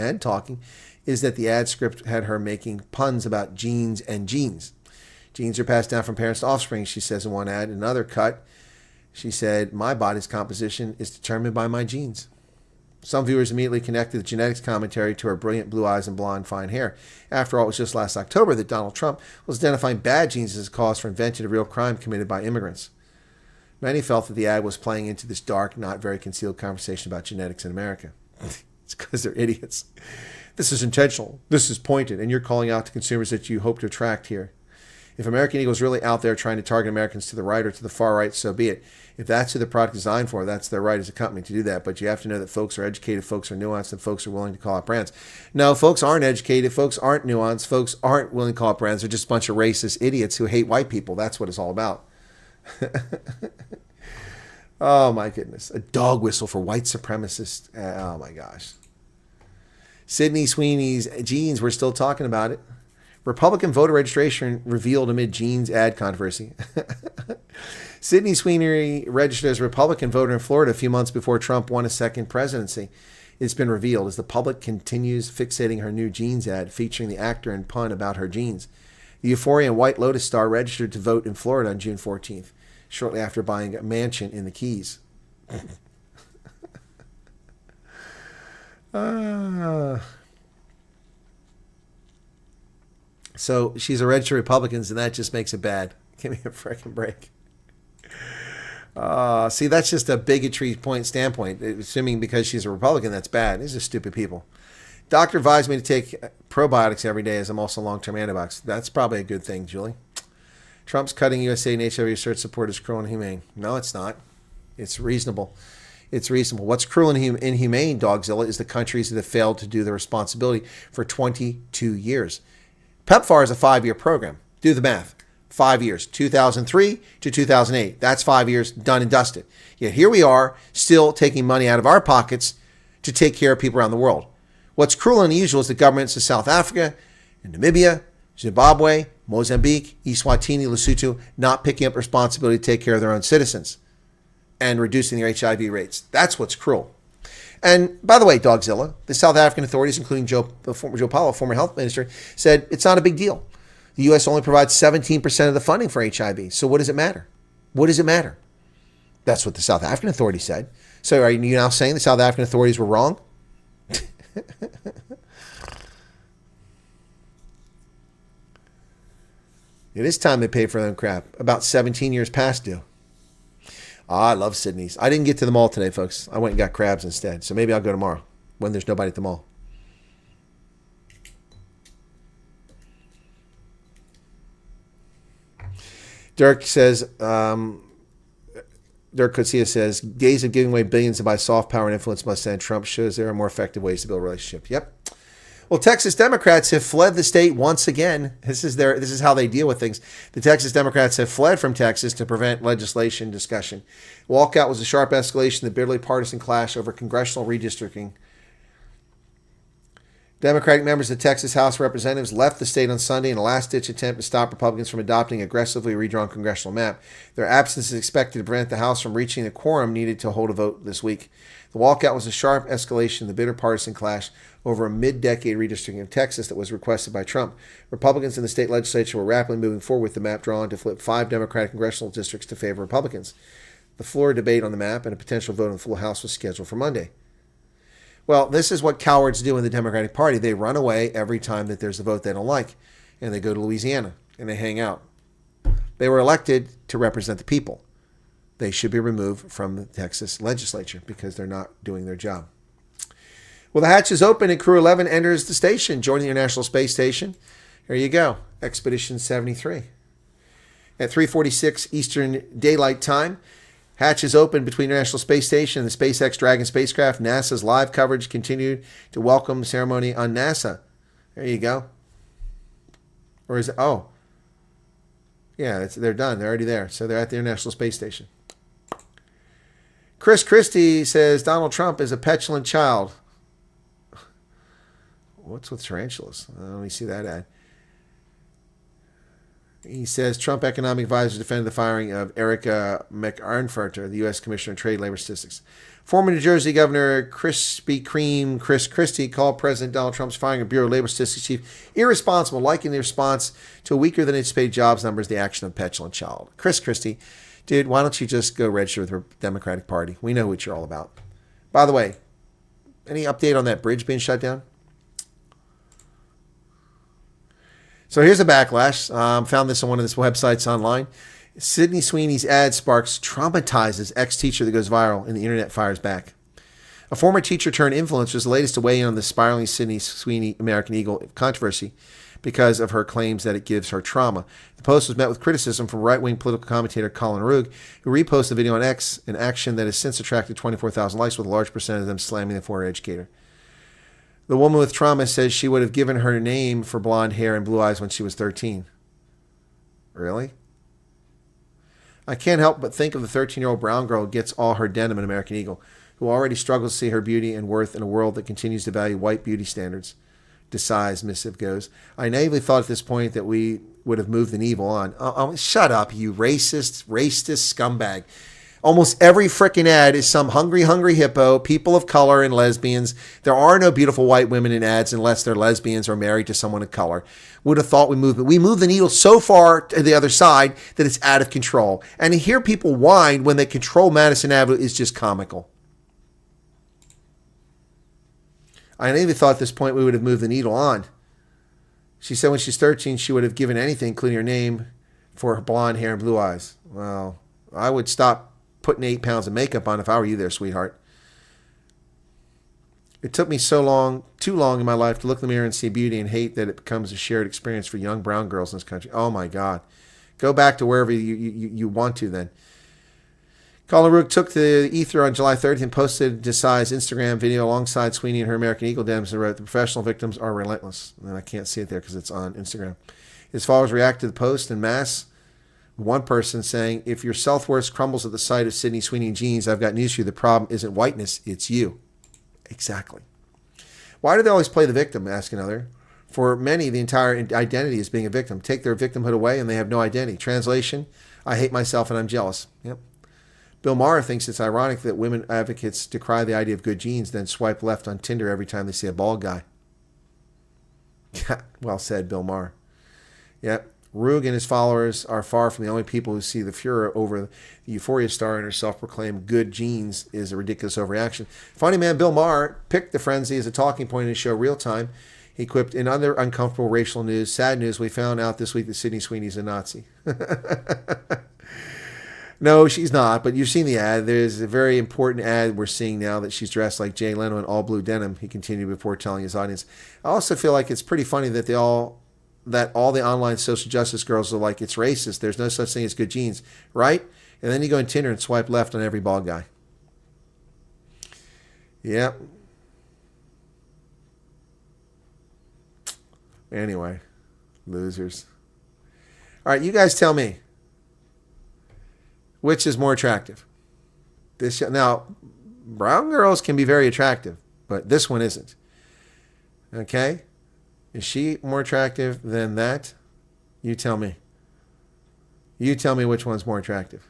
is that the ad script had her making puns about jeans and genes. Genes are passed down from parents to offspring, she says in one ad. In another cut, she said, my body's composition is determined by my genes. Some viewers immediately connected the genetics commentary to her brilliant blue eyes and blonde fine hair. After all, it was just last October that Donald Trump was identifying bad genes as a cause for inventing a real crime committed by immigrants. Many felt that the ad was playing into this dark, not very concealed conversation about genetics in America. It's because they're idiots. This is intentional. This is pointed, and you're calling out to consumers that you hope to attract here. If American Eagle is really out there trying to target Americans to the right or to the far right, so be it. If that's who the product is designed for, that's their right as a company to do that. But you have to know that folks are educated, folks are nuanced, and folks are willing to call out brands. No, folks aren't educated, folks aren't nuanced, folks aren't willing to call out brands. They're just a bunch of racist idiots who hate white people. That's what it's all about. Oh my goodness. A dog whistle for white supremacists. Oh my gosh. Sydney Sweeney's jeans, we're still talking about it. Republican voter registration revealed amid jeans ad controversy. Sydney Sweeney registered as a Republican voter in Florida a few months before Trump won a second presidency. It's been revealed as the public continues fixating her new jeans ad featuring the actor and pun about her jeans. The Euphoria and White Lotus star registered to vote in Florida on June 14th. Shortly after buying a mansion in the Keys. So she's a registered Republican, and that just makes it bad. Give me a freaking break. See, that's just a bigotry standpoint. Assuming because she's a Republican, that's bad. These are stupid people. Doctor advised me to take probiotics every day as I'm also long-term antibiotics. That's probably a good thing, Julie. Trump's cutting USA and HIV research support is cruel and inhumane. No, it's not. It's reasonable. It's reasonable. What's cruel and inhumane, Dogzilla, is the countries that have failed to do their responsibility for 22 years. PEPFAR is a 5-year program. Do the math. 5 years. 2003 to 2008. That's 5 years, done and dusted. Yet here we are, still taking money out of our pockets to take care of people around the world. What's cruel and unusual is the governments of South Africa and Namibia, Zimbabwe, Mozambique, Eswatini, Lesotho not picking up responsibility to take care of their own citizens and reducing their HIV rates. That's what's cruel. And by the way, Dogzilla, the South African authorities, including the former Joe Powell, former health minister, said it's not a big deal. The U.S. only provides 17% of the funding for HIV. So what does it matter? What does it matter? That's what the South African authorities said. So are you now saying the South African authorities were wrong? It is time they pay for them crap. About 17 years past due. I love Sydney's. I didn't get to the mall today, folks. I went and got crabs instead. So maybe I'll go tomorrow when there's nobody at the mall. Dirk says, Dirk Kotsia says, days of giving away billions to buy soft power and influence must end. Trump shows there are more effective ways to build a relationship. Yep. Well, Texas Democrats have fled the state once again. This is how they deal with things. The Texas Democrats have fled from Texas to prevent legislation discussion. Walkout was a sharp escalation of the bitterly partisan clash over congressional redistricting. Democratic members of the Texas House of Representatives left the state on Sunday in a last-ditch attempt to stop Republicans from adopting an aggressively redrawn congressional map. Their absence is expected to prevent the House from reaching the quorum needed to hold a vote this week. The walkout was a sharp escalation of the bitter partisan clash over a mid-decade redistricting of Texas that was requested by Trump. Republicans in the state legislature were rapidly moving forward with the map drawn to flip 5 Democratic congressional districts to favor Republicans. The floor debate on the map and a potential vote in the full House was scheduled for Monday. Well, this is what cowards do in the Democratic Party. They run away every time that there's a vote they don't like, and they go to Louisiana, and they hang out. They were elected to represent the people. They should be removed from the Texas legislature because they're not doing their job. Well, the hatch is open and Crew 11 enters the station, joining the International Space Station. Here you go, Expedition 73. At 3:46 Eastern Daylight Time, hatch is open between International Space Station and the SpaceX Dragon spacecraft. NASA's live coverage continued to welcome ceremony on NASA. There you go. Or is it? Oh. Yeah, they're done. They're already there. So they're at the International Space Station. Chris Christie says Donald Trump is a petulant child. What's with tarantulas? Let me see that ad. He says Trump economic advisor defended the firing of Erica McArnferter, the U.S. Commissioner of Trade Labor Statistics. Former New Jersey Governor Krispy Kreme Chris Christie called President Donald Trump's firing of Bureau of Labor Statistics chief irresponsible, likening the response to a weaker than anticipated jobs numbers the action of a petulant child. Chris Christie, dude, why don't you just go register with the Democratic Party? We know what you're all about. By the way, any update on that bridge being shut down? So here's a backlash. Found this on one of these websites online. Sydney Sweeney's ad sparks traumatizes ex-teacher that goes viral and the internet fires back. A former teacher turned influencer is the latest to weigh in on the spiraling Sydney Sweeney American Eagle controversy because of her claims that it gives her trauma. The post was met with criticism from right-wing political commentator Colin Rugg, who reposted the video on X, an action that has since attracted 24,000 likes, with a large percentage of them slamming the former educator. The woman with trauma says she would have given her name for blonde hair and blue eyes when she was 13. Really? I can't help but think of the 13-year-old brown girl who gets all her denim in American Eagle, who already struggles to see her beauty and worth in a world that continues to value white beauty standards. Decides missive goes. I naively thought at this point that we would have moved the needle on. Shut up, you racist scumbag. Almost every frickin' ad is some hungry hippo, people of color, and lesbians. There are no beautiful white women in ads unless they're lesbians or married to someone of color. Would have thought we moved the needle so far to the other side that it's out of control. And to hear people whine when they control Madison Avenue is just comical. I naively thought at this point we would have moved the needle on. She said when she's 13, she would have given anything, including her name, for her blonde hair and blue eyes. Well, I would stop putting 8 pounds of makeup on if I were you there, sweetheart. It took me too long in my life to look in the mirror and see beauty and hate that it becomes a shared experience for young brown girls in this country. Oh my God. Go back to wherever you want to then. Colin Rook took the ether on July 30th and posted Desai's Instagram video alongside Sweeney and her American Eagle denims and wrote, "The professional victims are relentless." And I can't see it there because it's on Instagram. His followers reacted to the post en masse. One person saying, "If your self-worth crumbles at the sight of Sydney Sweeney jeans, I've got news for you. The problem isn't whiteness, it's you." Exactly. Why do they always play the victim, ask another. For many, the entire identity is being a victim. Take their victimhood away and they have no identity. Translation, I hate myself and I'm jealous. Yep. Bill Maher thinks it's ironic that women advocates decry the idea of good genes, then swipe left on Tinder every time they see a bald guy. Well said, Bill Maher. Yep. Rug and his followers are far from the only people who see the furor over the Euphoria star and her self-proclaimed good genes is a ridiculous overreaction. Funny man Bill Maher picked the frenzy as a talking point in his show Real Time. He quipped, in other uncomfortable racial news, sad news, we found out this week that Sydney Sweeney's a Nazi. No, she's not, but you've seen the ad. There's a very important ad we're seeing now that she's dressed like Jay Leno in all blue denim, he continued before telling his audience. I also feel like it's pretty funny that all the online social justice girls are like, it's racist. There's no such thing as good genes, right? And then you go on Tinder and swipe left on every bald guy. Yep. Anyway, losers. All right, you guys tell me. Which is more attractive? Now, brown girls can be very attractive, but this one isn't. Okay? Is she more attractive than that? You tell me. You tell me which one's more attractive.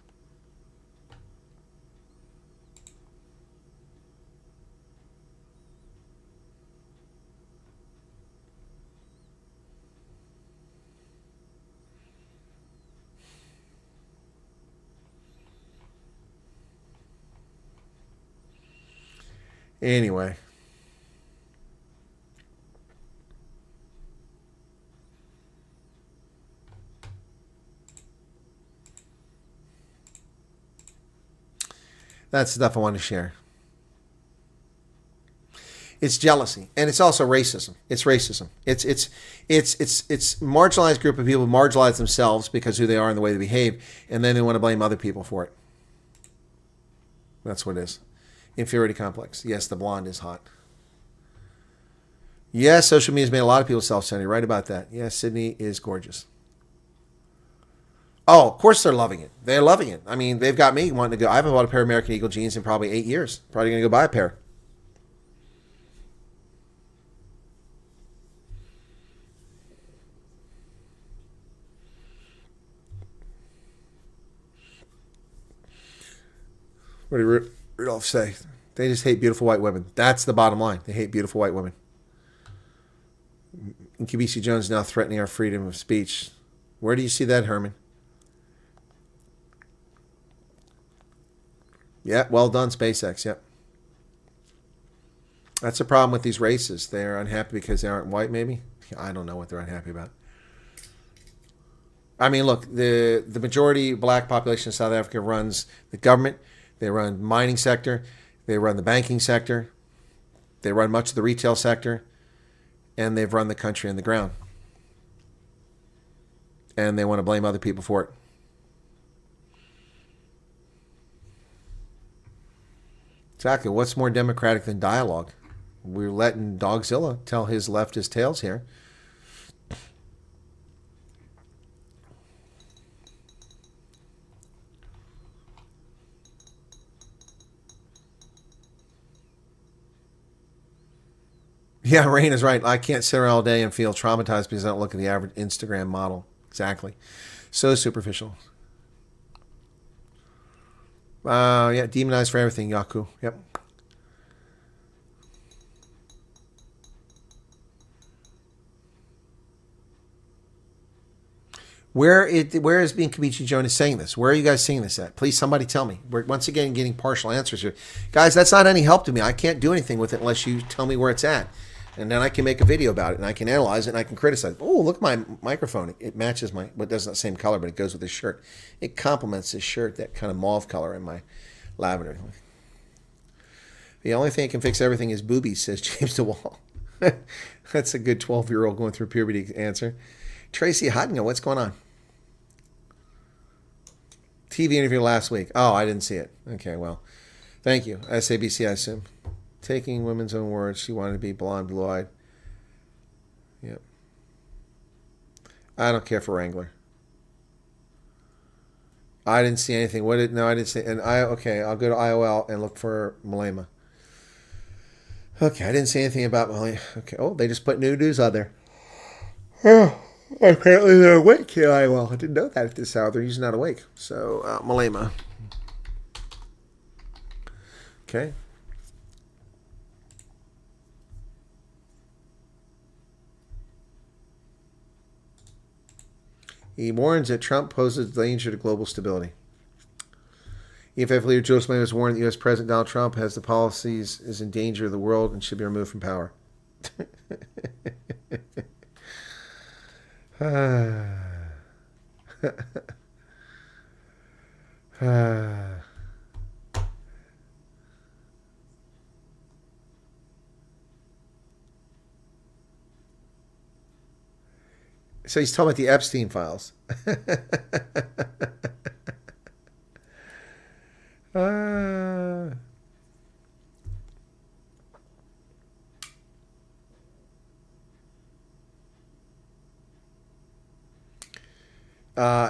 Anyway. That's the stuff I want to share. It's jealousy, and it's also racism. It's racism. It's marginalized group of people who marginalize themselves because of who they are and the way they behave, and then they want to blame other people for it. That's what it is. Inferiority complex. Yes, the blonde is hot. Yes, social media has made a lot of people self-centered. You're right about that. Yes, Sydney is gorgeous. Oh, of course they're loving it. They're loving it. I mean, they've got me wanting to go. I haven't bought a pair of American Eagle jeans in probably 8 years. Probably going to go buy a pair. What did Rudolph say? They just hate beautiful white women. That's the bottom line. They hate beautiful white women. And Kibisi Jones now threatening our freedom of speech. Where do you see that, Herman? Yeah, well done, SpaceX. Yep. That's the problem with these races. They're unhappy because they aren't white, maybe? I don't know what they're unhappy about. I mean, look, the majority black population of South Africa runs the government. They run the mining sector. They run the banking sector. They run much of the retail sector. And they've run the country on the ground. And they want to blame other people for it. Exactly. What's more democratic than dialogue? We're letting Dogzilla tell his leftist tales here. Yeah, Rain is right. I can't sit around all day and feel traumatized because I don't look at the average Instagram model. Exactly. So superficial. Yeah, demonized for everything, Yaku. Yep. Where is being Kabichi Jonas saying this? Where are you guys seeing this at? Please, somebody tell me. We're once again getting partial answers here. Guys, that's not any help to me. I can't do anything with it unless you tell me where it's at. And then I can make a video about it, and I can analyze it, and I can criticize it. Oh, look at my microphone. It matches my, well, it doesn't the same color, but it goes with this shirt. It complements this shirt, that kind of mauve color in my lavender. The only thing that can fix everything is boobies, says James DeWall. That's a good 12-year-old going through puberty answer. Tracy Hodgman, what's going on? TV interview last week. Oh, I didn't see it. Okay, well, thank you. SABC, I assume. Taking women's own words, she wanted to be blonde, blue-eyed. Yep. I don't care for Wrangler. I didn't see anything. No, I didn't see. And okay, I'll go to IOL and look for Malema. Okay, I didn't see anything about Malema. Okay, oh, they just put new news on there. Oh, apparently they're awake here, IOL. I didn't know that at this hour. They're usually not awake. So, Malema. Okay. He warns that Trump poses danger to global stability. EFF leader Joseph Biden has warned that U.S. President Donald Trump has the policies is in danger of the world and should be removed from power. So he's talking about the Epstein files.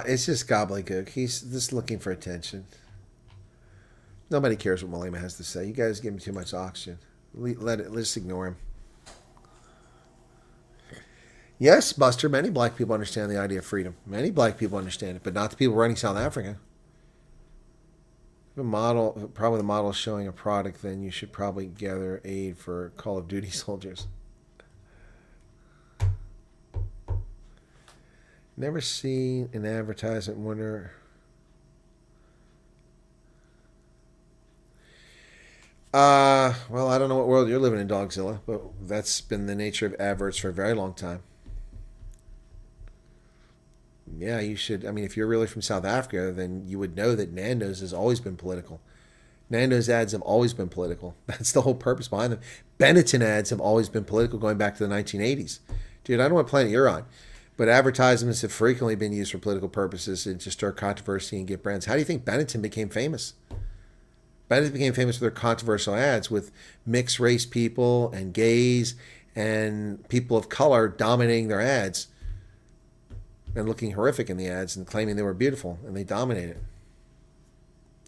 It's just gobbledygook. He's just looking for attention. Nobody cares what Malema has to say. You guys give him too much oxygen. Let's ignore him. Yes, Buster, many black people understand the idea of freedom. Many black people understand it, but not the people running South Africa. Probably the model is showing a product, then you should probably gather aid for Call of Duty soldiers. Never seen an advertisement wonder. Well, I don't know what world you're living in, Dogzilla, but that's been the nature of adverts for a very long time. Yeah, you should. I mean, if you're really from South Africa, then you would know that Nando's has always been political. Nando's ads have always been political. That's the whole purpose behind them. Benetton ads have always been political going back to the 1980s. Dude, I don't know what planet you're on, but advertisements have frequently been used for political purposes and to stir controversy and get brands. How do you think Benetton became famous? Benetton became famous for their controversial ads with mixed race people and gays and people of color dominating their ads and looking horrific in the ads and claiming they were beautiful, and they dominated.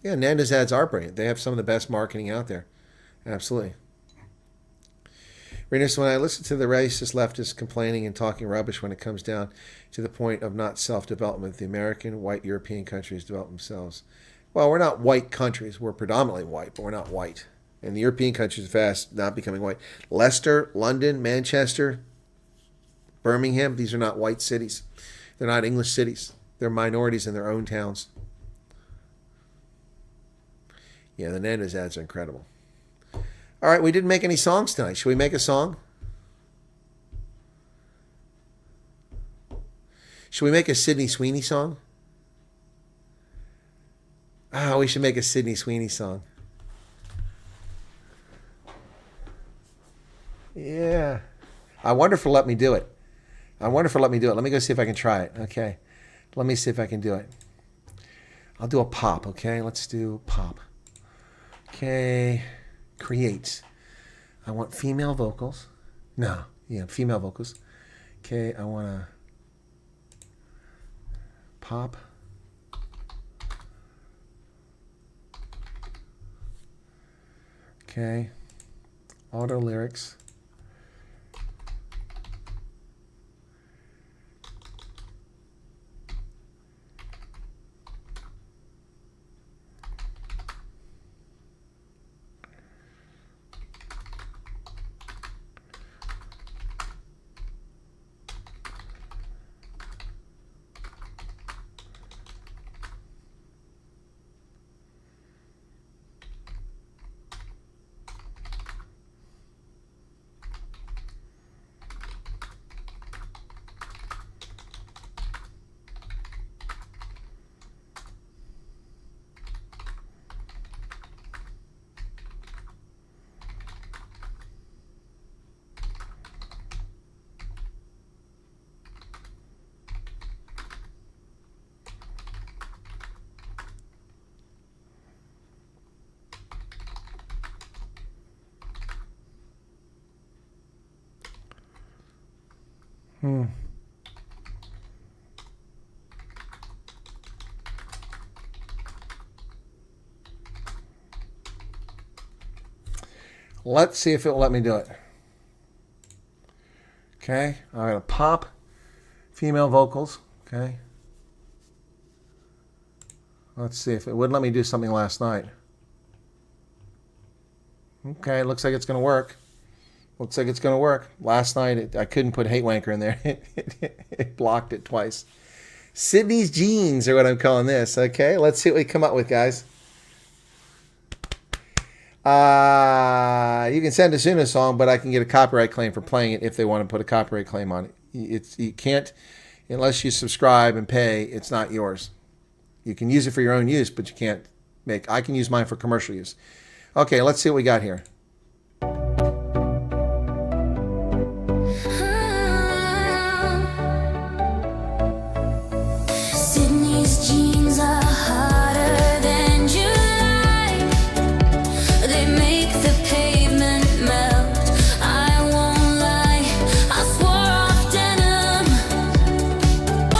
Yeah, Nando's ads are brilliant. They have some of the best marketing out there. Absolutely. Renus, when I listen to the racist leftists complaining and talking rubbish when it comes down to the point of not self-development, the American, white, European countries develop themselves. Well, we're not white countries. We're predominantly white, but we're not white. And the European countries are fast not becoming white. Leicester, London, Manchester, Birmingham, these are not white cities. They're not English cities. They're minorities in their own towns. Yeah, the Nando's ads are incredible. All right, we didn't make any songs tonight. Should we make a song? Should we make a Sydney Sweeney song? We should make a Sydney Sweeney song. Yeah. I wonder if it'll let me do it. Let me go see if I can try it. Okay. Let me see if I can do it. I'll do a pop, okay? Let's do pop. Okay. Create. I want female vocals. No. Yeah, female vocals. Okay, I want to pop. Okay. Auto lyrics. Let's see if it will let me do it. Okay, I'm going to pop female vocals. Okay. Let's see if it wouldn't let me do something last night. Okay, looks like it's going to work. Looks like it's going to work. Last night, I couldn't put Hate Wanker in there. It blocked it twice. Sydney's jeans are what I'm calling this. Okay, let's see what we come up with, guys. You can send us in a song, but I can get a copyright claim for playing it if they want to put a copyright claim on it. You can't, unless you subscribe and pay, it's not yours. You can use it for your own use, but you can't make. I can use mine for commercial use. Okay, let's see what we got here. Sydney's jeans are harder than July. They make the pavement melt. I won't lie, I swore off denim.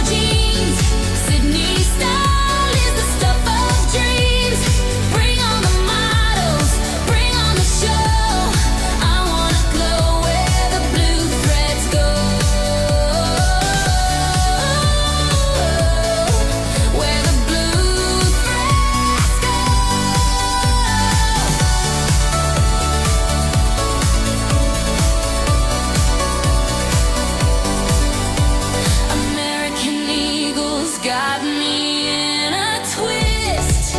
Jeans, Sydney style is the stuff of dreams. Bring on the models, bring on the show. I wanna glow where the blue threads go. Where the blue threads go. American Eagles got me in a twist.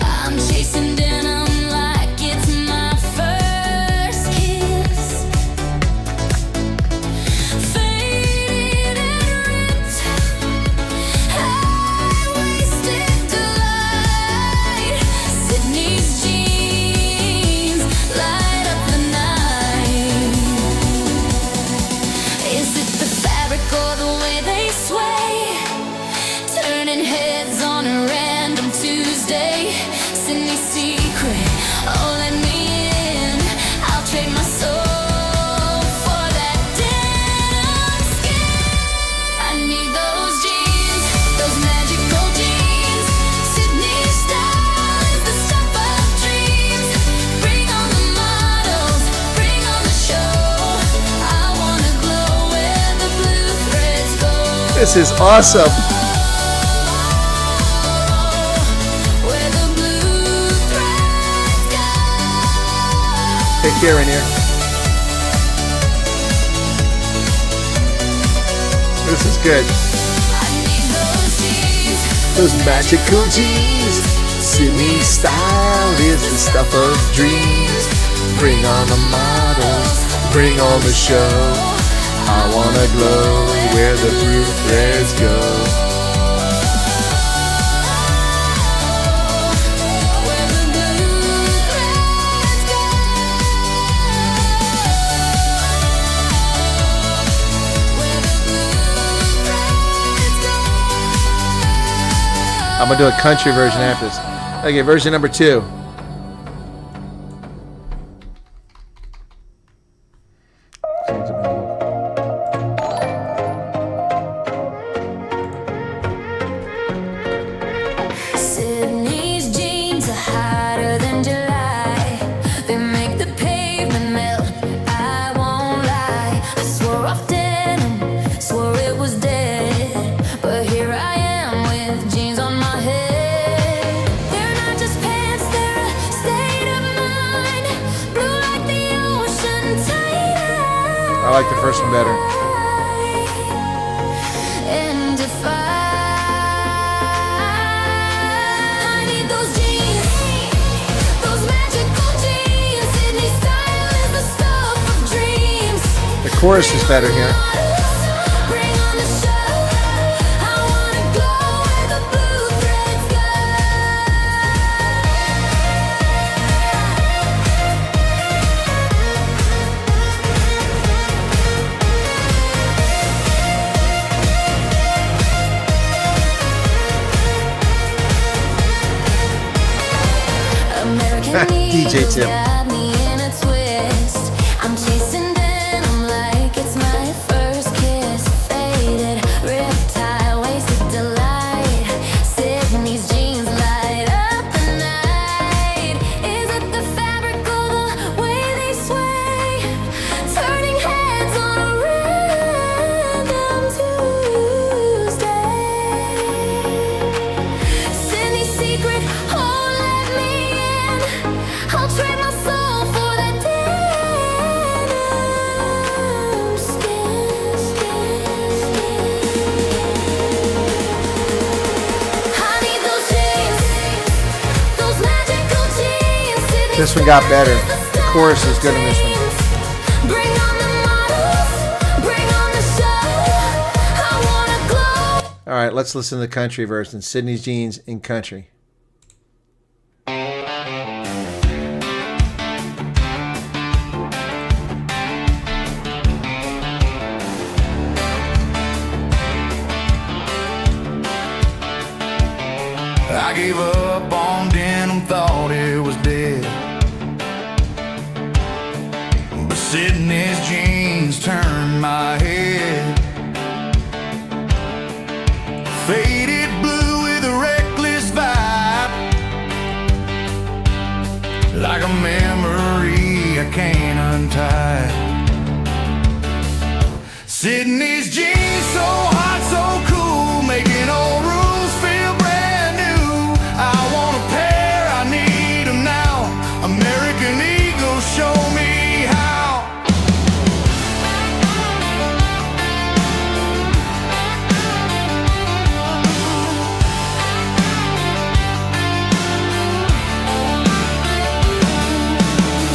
I'm chasing denim like it's my first kiss. Faded and ripped, high-waisted delight. Sydney's jeans light up the night. Is it the fabric or the way they sway? Turning heads on a random Tuesday. Sydney secret, oh let me in. I'll trade my soul for that denim skin. I need those jeans, those magical jeans. Sydney style is the stuff of dreams. Bring on the models, bring on the show. I wanna glow where the blue threads go. This is awesome. Where the blue threads go. Take care in here. This is good. I need those jeans, Those magical jeans. Sydney style is the stuff of dreams. Bring on the models, bring on the show. I wanna glow where the blue threads go. where the blue threads go. Where the blue threads go. I'm gonna do a country version after this. Okay, version number 2. Sydney's jeans are hotter than July. They make the pavement melt. I won't lie. I swore off denim, swore it was dead. But here I am with jeans on my head. They're not just pants, they're a state of mind. Blue like the ocean tide. I like the first one better. And if I need those jeans, those magical jeans. Sydney style is the stuff of dreams. The chorus is better here. Bring on the show. I wanna go where the blue threads go. American DJ Eagles Tim. got me in a twist. I'm chasing denim like it's my first kiss. Faded, ripped, high-waisted delight. Sydney's jeans light up the night. Is it the fabric or the way they sway? Turning heads on a random Tuesday. Sydney's secret, oh let me in. I'll trade my soul This one got better. The chorus is good in this one. Bring on the models, bring on the show. I wanna glow. All right, let's listen to the country version. Sydney's Jeans in country. I gave up on denim, thought it was dead. But Sydney's jeans turned my head. Faded blue with a reckless vibe, like a memory I can't untie. Sydney's jeans so hot, so cool, making old rules feel brand new. I want a pair, I need them now. American Eagle, show me how.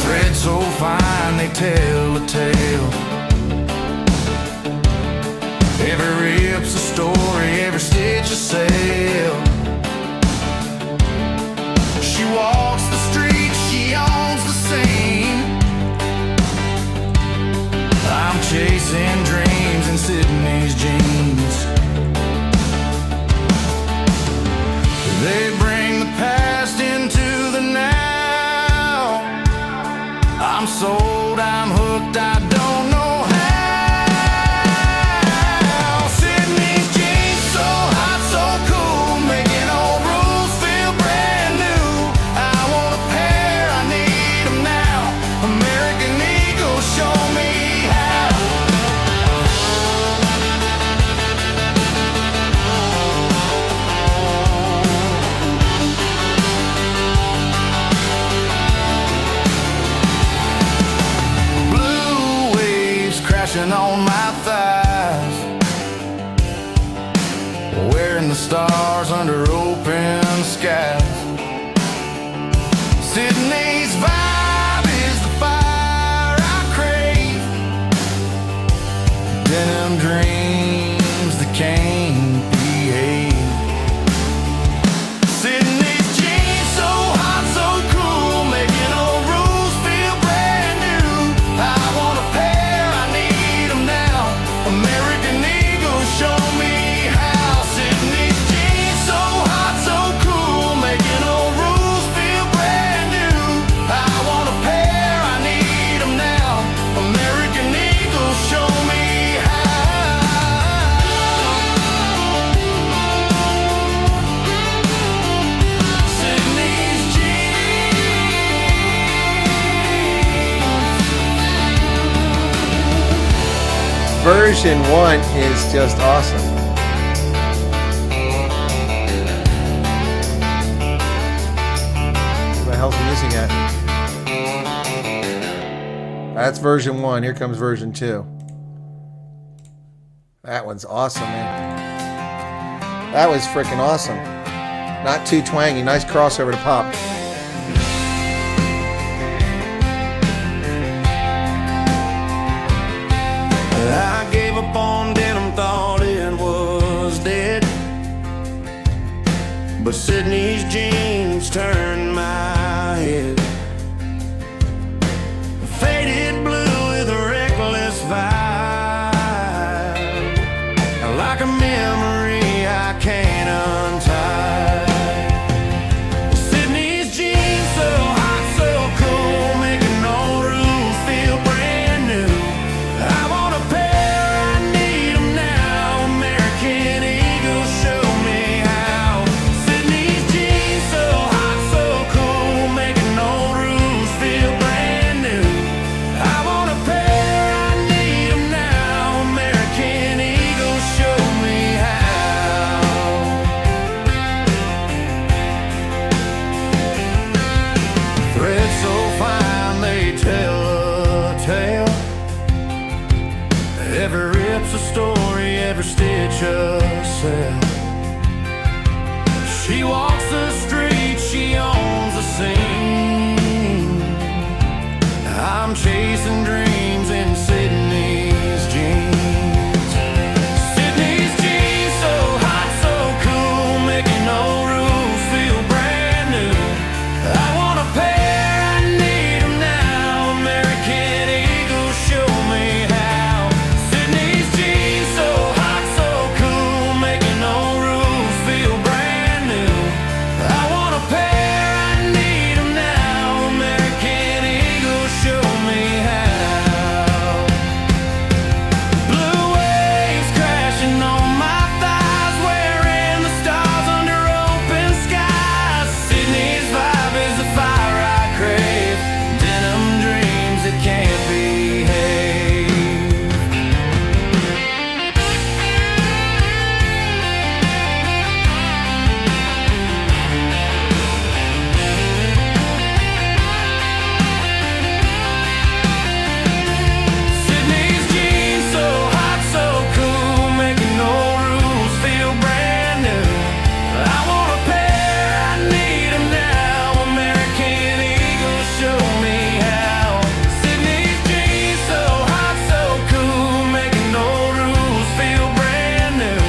Thread so fine, they tell a tale. Every rip's a story, every stitch a sail. She walks the street, she owns the scene. I'm chasing dreams in Sydney's jeans. They bring the past into the now. I'm sold, I'm hooked, I don't know how. Sydney's jeans so hot, so cool, making old rules feel brand new. I want a pair, I need them now. American Eagle, show me how. Blue waves crashing on my thighs, wearing the stars under open skies. Sydney's vibe is the fire I crave. Denim dreams that can't behave. Sydney's jeans so hot, so cool, making old rules feel brand new. I want a pair, I need them now. American Eagle, show me how. Sydney's jeans so hot, so cool, making old rules feel brand new. I want a pair, I need them now. American Eagle, show me how. Sydney's jeans. Version 1 is just awesome. Where the hell's the music at? That's version 1. Here comes version 2. That one's awesome, man. That was freaking awesome. Not too twangy. Nice crossover to pop. I gave up on denim, thought it was dead. But Sydney's jeans turned my head. Faded blue with a reckless vibe, like a memory I can't untie. Sydney's jeans so hot, so cool, making old rules feel brand new. I want a pair, I need them now. American Eagle, show me how. Sydney's jeans so hot, so I'm chasing dreams in Sydney's jeans. Sydney's jeans, so hot, so cool, making old roofs feel brand new. I want a pair, I need them now. American Eagle, show me how. Sydney's jeans, so hot, so cool, making old roofs feel brand new. I want a pair, I need them now. American Eagle, show me how. Blue waves crashing on my thighs, wearing the stars under open skies. Sydney's vibe is the fire I crave. Denim dreams that can't behave. Sydney's jeans, so hot, so cool, making old rules feel brand new. I want a pair, I need them now. American Eagle, show me how. Sydney's jeans, so hot, so cool, making old rules feel brand new.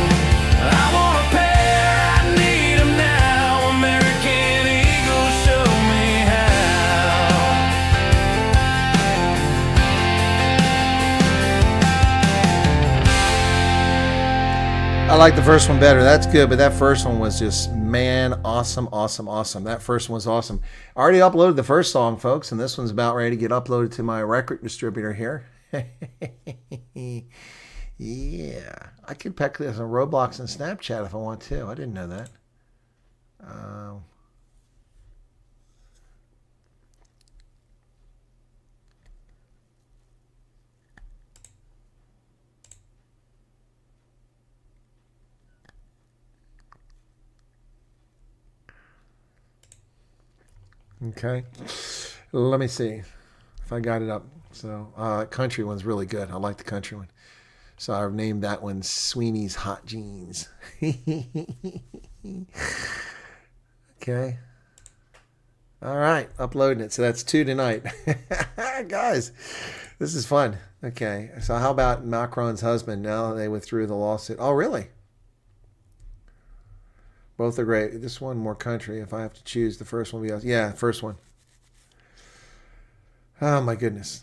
I want a pair, I need them now. American Eagle, show me how. I like the first one better. That's good, but that first one was just, man, awesome, awesome, awesome. That first one was awesome. I already uploaded the first song, folks, and this one's about ready to get uploaded to my record distributor here. Yeah. I could peck this on Roblox and Snapchat if I want to. I didn't know that. Okay. Let me see if I got it up. So, country one's really good. I like the country one. So I've named that one Sweeney's Hot Jeans. Okay. All right. Uploading it. So that's 2 tonight. Guys, this is fun. Okay. So how about Macron's husband? Now they withdrew the lawsuit. Oh, really? Both are great. This one more country. If I have to choose, the first one will be, yeah, first one. Oh my goodness,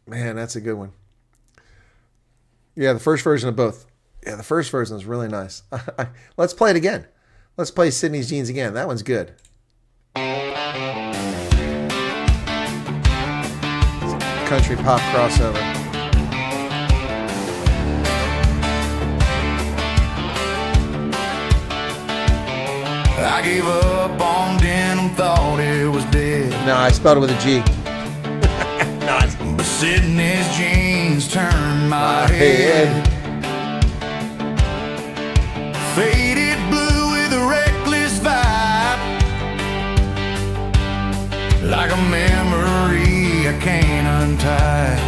man, that's a good one. Yeah, the first version of both. Yeah, the first version is really nice. Let's play it again. Let's play Sydney's Jeans again. That one's good. Country pop crossover. I gave up on denim, thought it was dead. No, I spelled it with a G. But Sydney's jeans turned my head. Faded blue with a reckless vibe, like a memory I can't untie.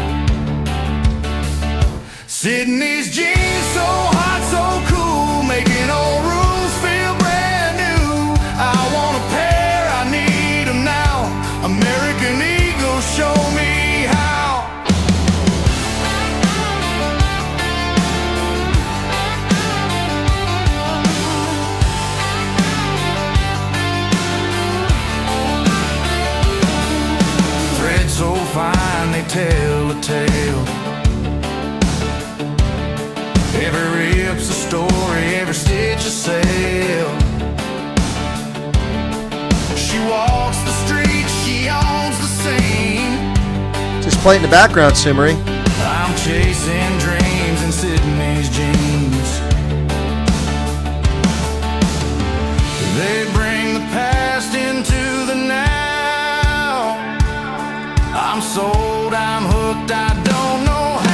Sydney's jeans, so hot, so cool, making old rules feel brand new. I want a pair, I need them now. American Eagle, show me how. Thread so fine, they tell a tale. Every rip's a story, every stitch a sail. She walks the street, she owns the scene. Just play it in the background, Simmery. I'm chasing dreams in Sydney's jeans. They bring the past into the now. I'm sold, I'm hooked, I don't know how.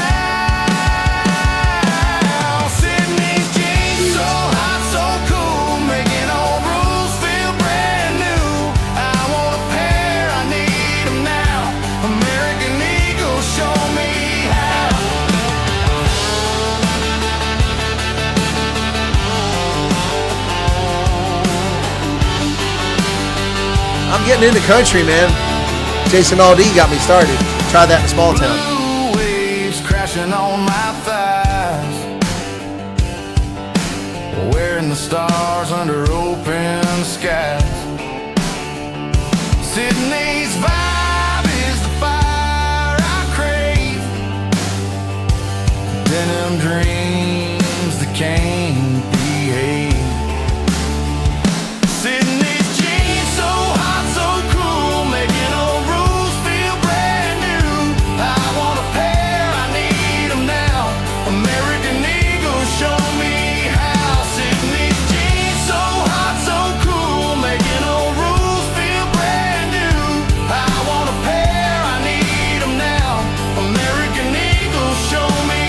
Sydney's jeans, so hot, so cool, making old rules feel brand new. I want a pair, I need them now. American Eagle, show me how. getting into country, man. Jason Aldean got me started. Try that in a small town. Blue waves crashing on my thighs, wearing the stars under open skies. Sydney's vibe is the fire I crave. Denim dreams that can't behave. Sydney's jeans so hot, so cool, making old rules feel brand new. I want a pair, I need 'em now. American Eagle, show me how. Sydney's jeans so hot, so cool, making old rules feel brand new. I want a pair, I need 'em now. American Eagle, show me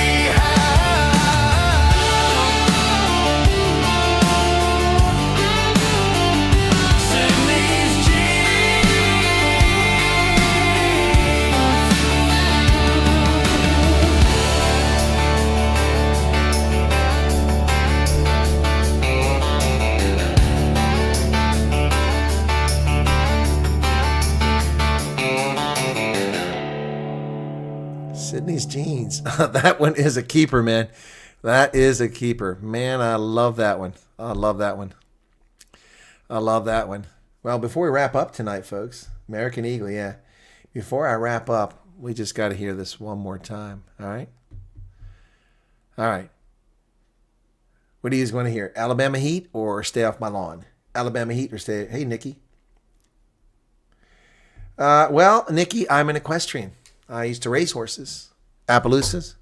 Sydney's jeans. That one is a keeper, man. That is a keeper. Man, I love that one. I love that one. I love that one. Well, before we wrap up tonight, folks, American Eagle, yeah. Before I wrap up, we just got to hear this one more time. All right? All right. What do you guys want to hear? Alabama Heat or Stay Off My Lawn? Alabama Heat or stay... Hey, Nikki. Well, Nikki, I'm an equestrian. I used to race horses. Appaloosas.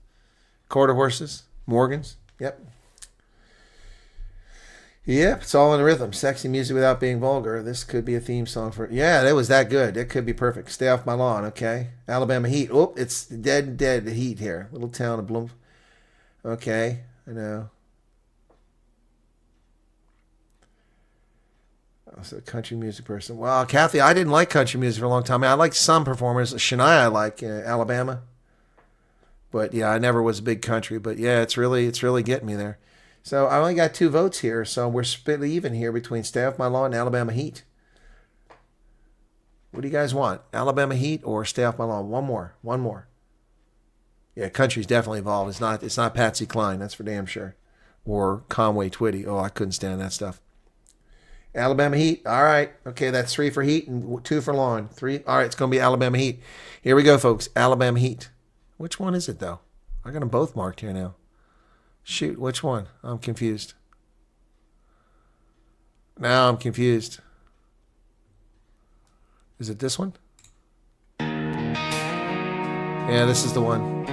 Quarter horses. Morgans. Yep. Yep, it's all in rhythm. Sexy music without being vulgar. This could be a theme song for... Yeah, that was that good. It could be perfect. Stay Off My Lawn, okay? Alabama Heat. Oh, it's dead heat here. Little town of Bloom. Okay, I know. I was a country music person. Well, Kathy, I didn't like country music for a long time. I liked some performers. Shania, I like Alabama. But yeah, I never was a big country. But yeah, it's really getting me there. So I only got 2 votes here. So we're split even here between Stay Off My Lawn and Alabama Heat. What do you guys want? Alabama Heat or Stay Off My Lawn? One more. Yeah, country's definitely involved. It's not Patsy Cline, that's for damn sure. Or Conway Twitty. Oh, I couldn't stand that stuff. Alabama Heat. All right. Okay, that's 3 for Heat and 2 for Lawn. 3. All right, it's going to be Alabama Heat. Here we go, folks. Alabama Heat. Which one is it, though? I got them both marked here now. Shoot, which one? I'm confused. Now I'm confused. Is it this one? Yeah, this is the one.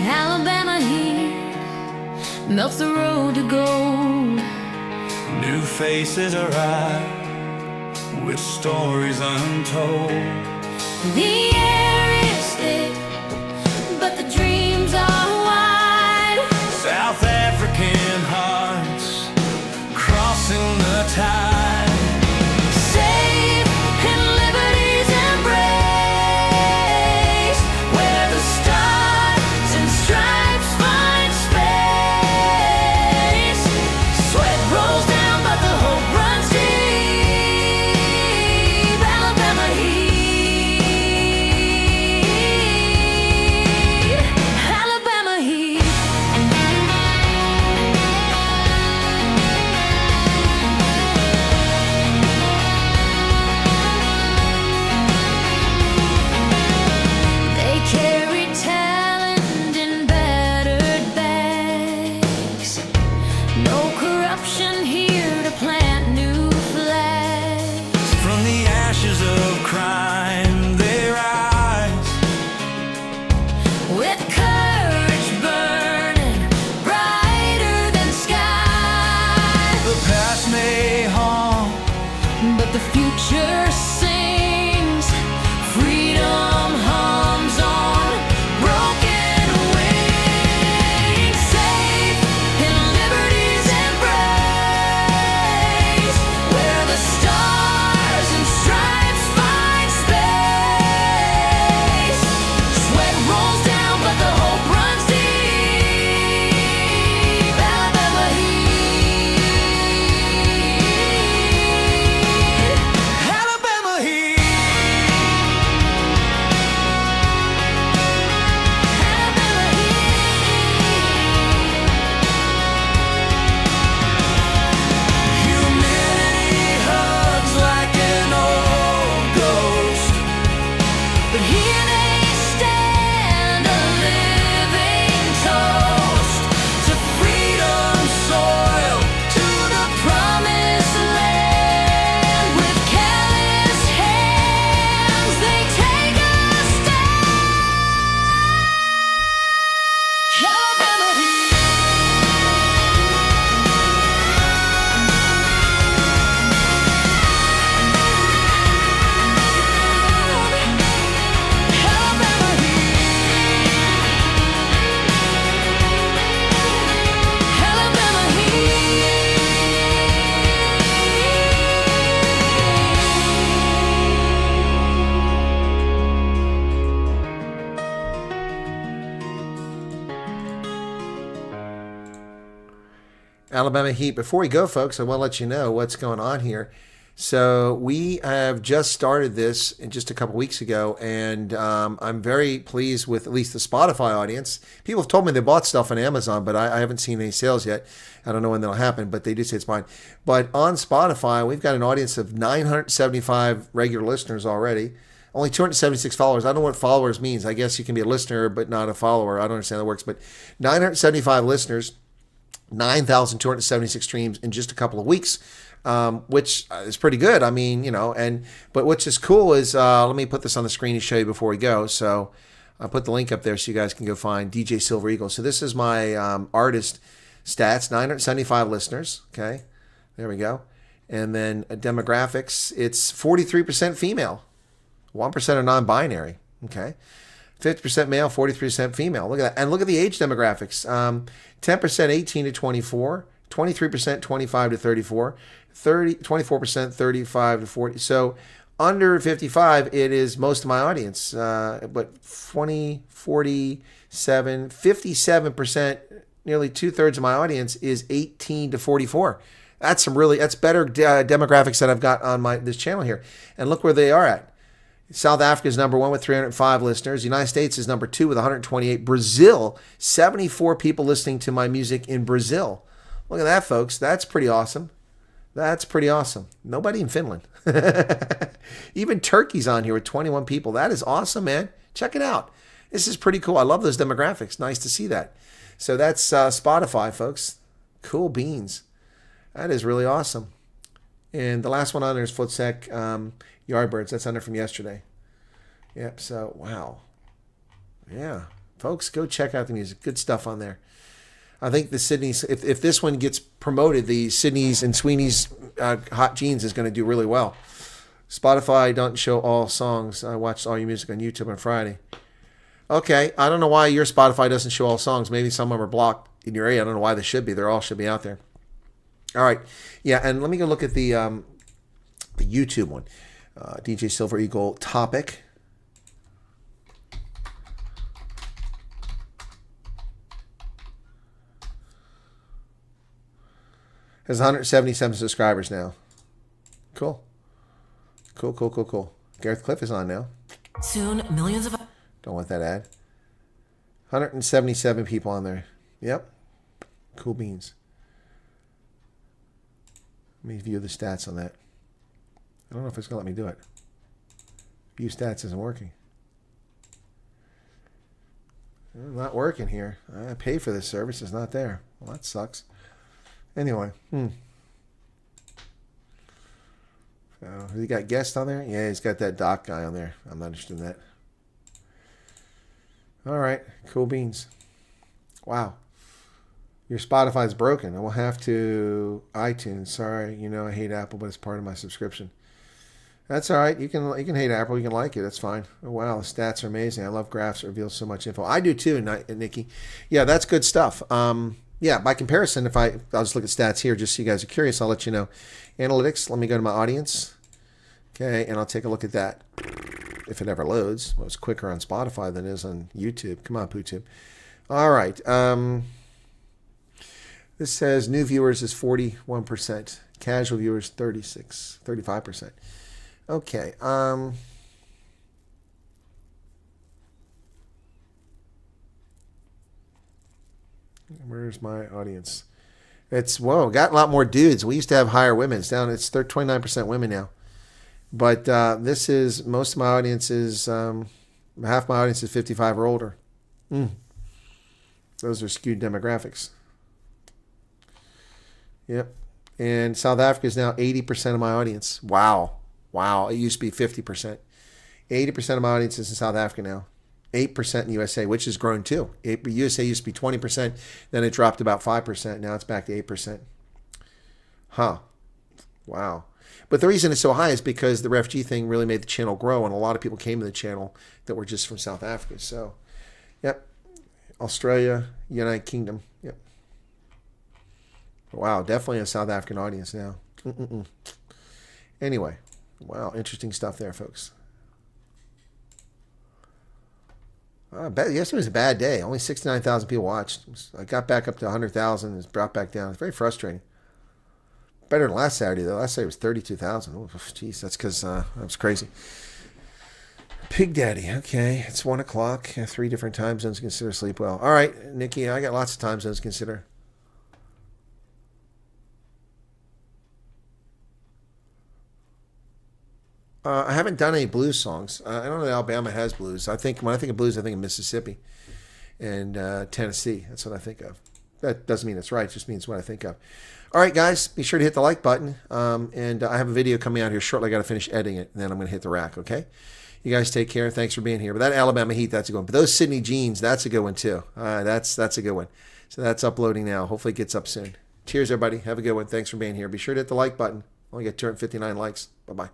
Alabama heat melts the road to gold. new faces arrive with stories untold. The air is thick, but the dreams are wide. South African hearts crossing the tide. Safe in liberty's embrace, where the stars and stripes find space. Sweat rolls down, but the hope runs deep. Alabama heat, Alabama heat. They carry talent in battered bags. No corruption here to plant new flags. From the ashes of crime they rise. With courage burning brighter than sky. The past may haunt, But the future sings. Freedom hums on broken wings. Safe in liberty's embrace, Alabama Heat. Before we go, folks, I want to let you know what's going on here. So we have just started this just a couple weeks ago, and I'm very pleased with at least the Spotify audience. People have told me they bought stuff on Amazon, but I haven't seen any sales yet. I don't know when that'll happen, but they do say it's fine. But on Spotify, we've got an audience of 975 regular listeners already. Only 276 followers. I don't know what followers means. I guess you can be a listener but not a follower. I don't understand how that works. But 975 listeners, 9,276 streams in just a couple of weeks. Which is pretty good. I mean, but what's just cool is, let me put this on the screen to show you before we go. So I'll put the link up there so you guys can go find DJ Silver Eagle. So this is my artist stats, 975 listeners. Okay, there we go. And then demographics, it's 43% female, 1% are non-binary. Okay, 50% male, 43% female. Look at that. And look at the age demographics. 10% 18 to 24, 23% 25 to 34, 24% 35 to 40. So under 55, it is most of my audience. But 20, 47, 57%, nearly 2/3 of my audience is 18 to 44. That's better demographics that I've got on this channel here. And look where they are at. South Africa is number 1 with 305 listeners. United States is number 2 with 128. Brazil, 74 people listening to my music in Brazil. Look at that, folks. That's pretty awesome. That's pretty awesome. Nobody in Finland. Even Turkey's on here with 21 people. That is awesome, man. Check it out. This is pretty cool. I love those demographics. Nice to see that. So that's Spotify, folks. Cool beans. That is really awesome. And the last one on there is Footsec Yardbirds. That's on there from yesterday. Yep. So, wow. Yeah. Folks, go check out the music. Good stuff on there. I think the Sydney's, if this one gets promoted, the Sydney's and Sweeney's Hot Jeans is going to do really well. Spotify don't show all songs. I watched all your music on YouTube on Friday. Okay, I don't know why your Spotify doesn't show all songs. Maybe some of them are blocked in your area. I don't know why they should be. They all should be out there. All right, yeah, and let me go look at the YouTube one. DJ Silver Eagle topic. Has 177 subscribers now. Cool. Cool. Gareth Cliff is on now. Soon, millions of... Don't want that ad. 177 people on there. Yep. Cool beans. Let me view the stats on that. I don't know if it's going to let me do it. View stats isn't working. Not working here. I pay for this service. It's not there. Well, that sucks. Anyway. So, has he got guests on there? Yeah, he's got that doc guy on there. I'm not interested in that. All right. Cool beans. Wow. Your Spotify's broken. I will have to iTunes. Sorry, I hate Apple, but it's part of my subscription. That's all right. You can hate Apple. You can like it. That's fine. Oh, wow, the stats are amazing. I love graphs. It reveals so much info. I do too, Nikki. Yeah, that's good stuff. Yeah, by comparison, I'll just look at stats here just so you guys are curious. I'll let you know. Analytics. Let me go to my audience. Okay, and I'll take a look at that. If it ever loads. Well, it's quicker on Spotify than it is on YouTube. Come on, PooTube. All right. This says new viewers is 41%. Casual viewers, 35%. Okay. Where's my audience? Got a lot more dudes. We used to have higher women. It's 29% women now. But this is, most of my audience is, half my audience is 55 or older. Those are skewed demographics. Yep. And South Africa is now 80% of my audience. Wow. It used to be 50%. 80% of my audience is in South Africa now. 8% in USA, which has grown too. USA used to be 20%. Then it dropped about 5%. Now it's back to 8%. Huh. Wow. But the reason it's so high is because the refugee thing really made the channel grow, and a lot of people came to the channel that were just from South Africa. So, yep. Australia, United Kingdom. Yep. Wow, definitely a South African audience now. Anyway, wow, interesting stuff there, folks. Yesterday was a bad day. Only 69,000 people watched. I got back up to 100,000 and it's brought back down. It's very frustrating. Better than last Saturday, though. Last Saturday was 32,000. Oh, jeez, that's because that was crazy. Pig Daddy. Okay, it's 1 o'clock. 3 different time zones to consider sleep well. All right, Nikki, I got lots of time zones to consider. I haven't done any blues songs. I don't know that Alabama has blues. When I think of blues, I think of Mississippi and Tennessee. That's what I think of. That doesn't mean it's right. It just means what I think of. All right, guys, be sure to hit the like button. And I have a video coming out here shortly. I got to finish editing it, and then I'm going to hit the rack, okay? You guys take care. Thanks for being here. But that Alabama Heat, that's a good one. But those Sydney Jeans, that's a good one, too. That's a good one. So that's uploading now. Hopefully it gets up soon. Cheers, everybody. Have a good one. Thanks for being here. Be sure to hit the like button. Only got 259 likes. Bye-bye.